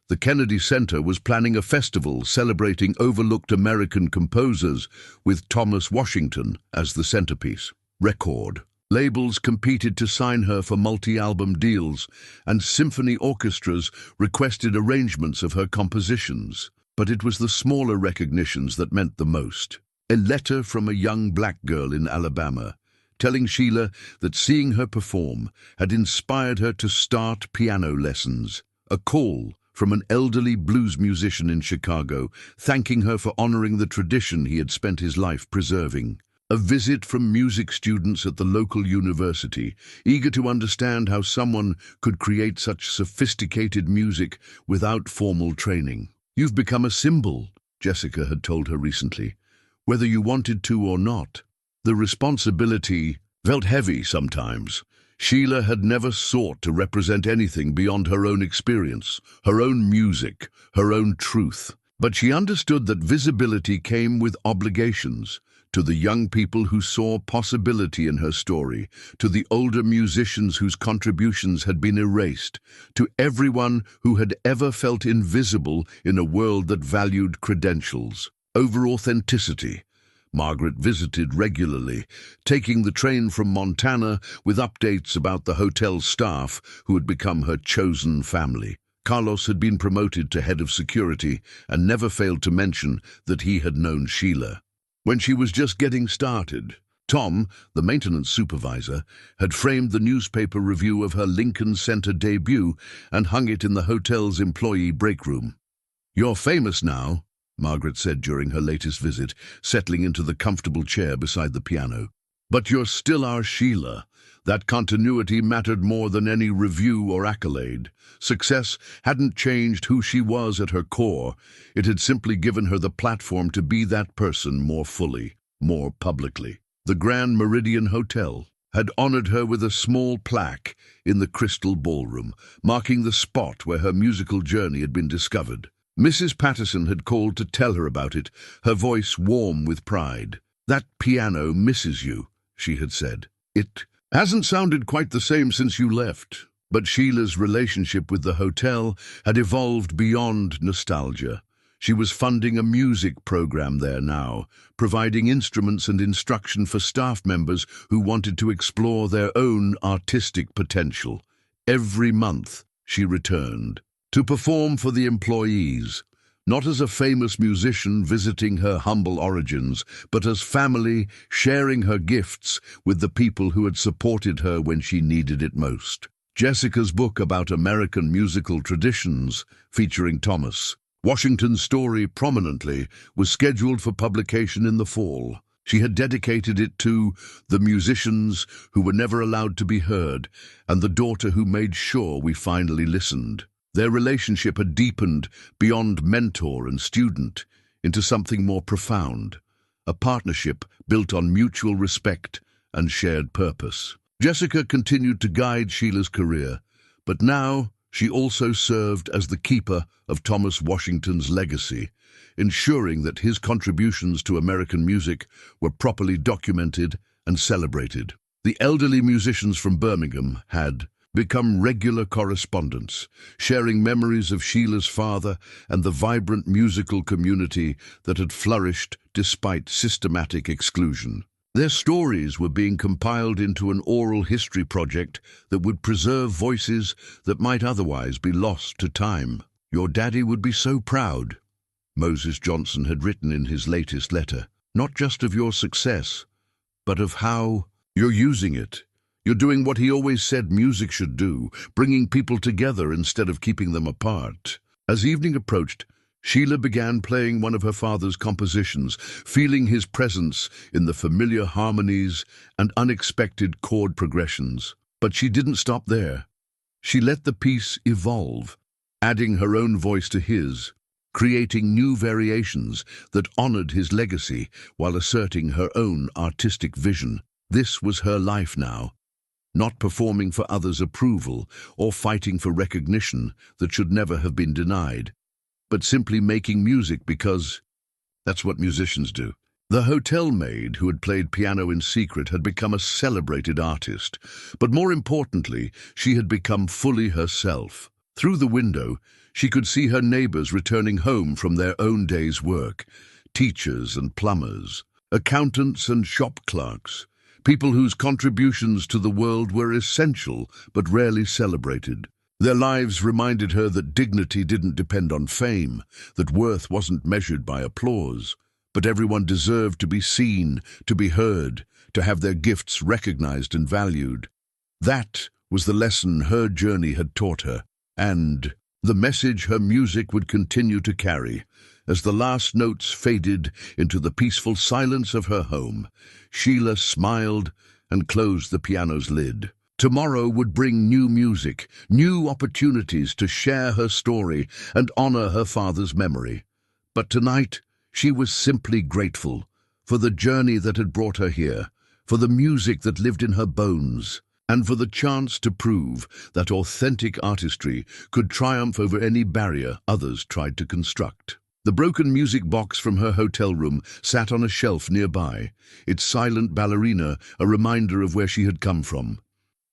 The Kennedy Center was planning a festival celebrating overlooked American composers with Thomas Washington as the centerpiece. Record labels competed to sign her for multi-album deals, and symphony orchestras requested arrangements of her compositions. But it was the smaller recognitions that meant the most. A letter from a young black girl in Alabama, telling Sheila that seeing her perform had inspired her to start piano lessons. A call from an elderly blues musician in Chicago, thanking her for honoring the tradition he had spent his life preserving. A visit from music students at the local university, eager to understand how someone could create such sophisticated music without formal training. "You've become a symbol," Jessica had told her recently, "whether you wanted to or not." The responsibility felt heavy sometimes. Sheila had never sought to represent anything beyond her own experience, her own music, her own truth. But she understood that visibility came with obligations. To the young people who saw possibility in her story, to the older musicians whose contributions had been erased, to everyone who had ever felt invisible in a world that valued credentials over authenticity. Margaret visited regularly, taking the train from Montana with updates about the hotel staff who had become her chosen family. Carlos had been promoted to head of security and never failed to mention that he had known Sheila. When she was just getting started, Tom, the maintenance supervisor, had framed the newspaper review of her Lincoln Center debut and hung it in the hotel's employee break room. "You're famous now," Margaret said during her latest visit, settling into the comfortable chair beside the piano. "But you're still our Sheila." That continuity mattered more than any review or accolade. Success hadn't changed who she was at her core. It had simply given her the platform to be that person more fully, more publicly. The Grand Meridian Hotel had honored her with a small plaque in the Crystal Ballroom, marking the spot where her musical journey had been discovered. Mrs. Patterson had called to tell her about it, her voice warm with pride. "That piano misses you," she had said. "It hasn't sounded quite the same since you left." But Sheila's relationship with the hotel had evolved beyond nostalgia. She was funding a music program there now, providing instruments and instruction for staff members who wanted to explore their own artistic potential. Every month, she returned to perform for the employees, not as a famous musician visiting her humble origins, but as family sharing her gifts with the people who had supported her when she needed it most. Jessica's book about American musical traditions, featuring Thomas Washington's story prominently, was scheduled for publication in the fall. She had dedicated it to the musicians who were never allowed to be heard and the daughter who made sure we finally listened. Their relationship had deepened beyond mentor and student into something more profound, a partnership built on mutual respect and shared purpose. Jessica continued to guide Sheila's career, but now she also served as the keeper of Thomas Washington's legacy, ensuring that his contributions to American music were properly documented and celebrated. The elderly musicians from Birmingham had become regular correspondents, sharing memories of Sheila's father and the vibrant musical community that had flourished despite systematic exclusion. Their stories were being compiled into an oral history project that would preserve voices that might otherwise be lost to time. "Your daddy would be so proud," Moses Johnson had written in his latest letter, "not just of your success, but of how you're using it. You're doing what he always said music should do, bringing people together instead of keeping them apart." As evening approached, Sheila began playing one of her father's compositions, feeling his presence in the familiar harmonies and unexpected chord progressions. But she didn't stop there. She let the piece evolve, adding her own voice to his, creating new variations that honored his legacy while asserting her own artistic vision. This was her life now, not performing for others' approval or fighting for recognition that should never have been denied, but simply making music because that's what musicians do. The hotel maid who had played piano in secret had become a celebrated artist, but more importantly, she had become fully herself. Through the window, she could see her neighbors returning home from their own day's work, teachers and plumbers, accountants and shop clerks, people whose contributions to the world were essential but rarely celebrated. Their lives reminded her that dignity didn't depend on fame, that worth wasn't measured by applause, but everyone deserved to be seen, to be heard, to have their gifts recognized and valued. That was the lesson her journey had taught her, and the message her music would continue to carry. As the last notes faded into the peaceful silence of her home, Sheila smiled and closed the piano's lid. Tomorrow would bring new music, new opportunities to share her story and honor her father's memory. But tonight, she was simply grateful for the journey that had brought her here, for the music that lived in her bones, and for the chance to prove that authentic artistry could triumph over any barrier others tried to construct. The broken music box from her hotel room sat on a shelf nearby, its silent ballerina a reminder of where she had come from.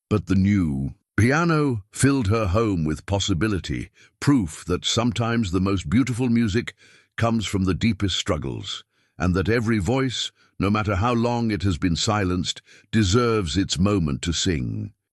But the new piano filled her home with possibility, proof that sometimes the most beautiful music comes from the deepest struggles, and that every voice, no matter how long it has been silenced, deserves its moment to sing.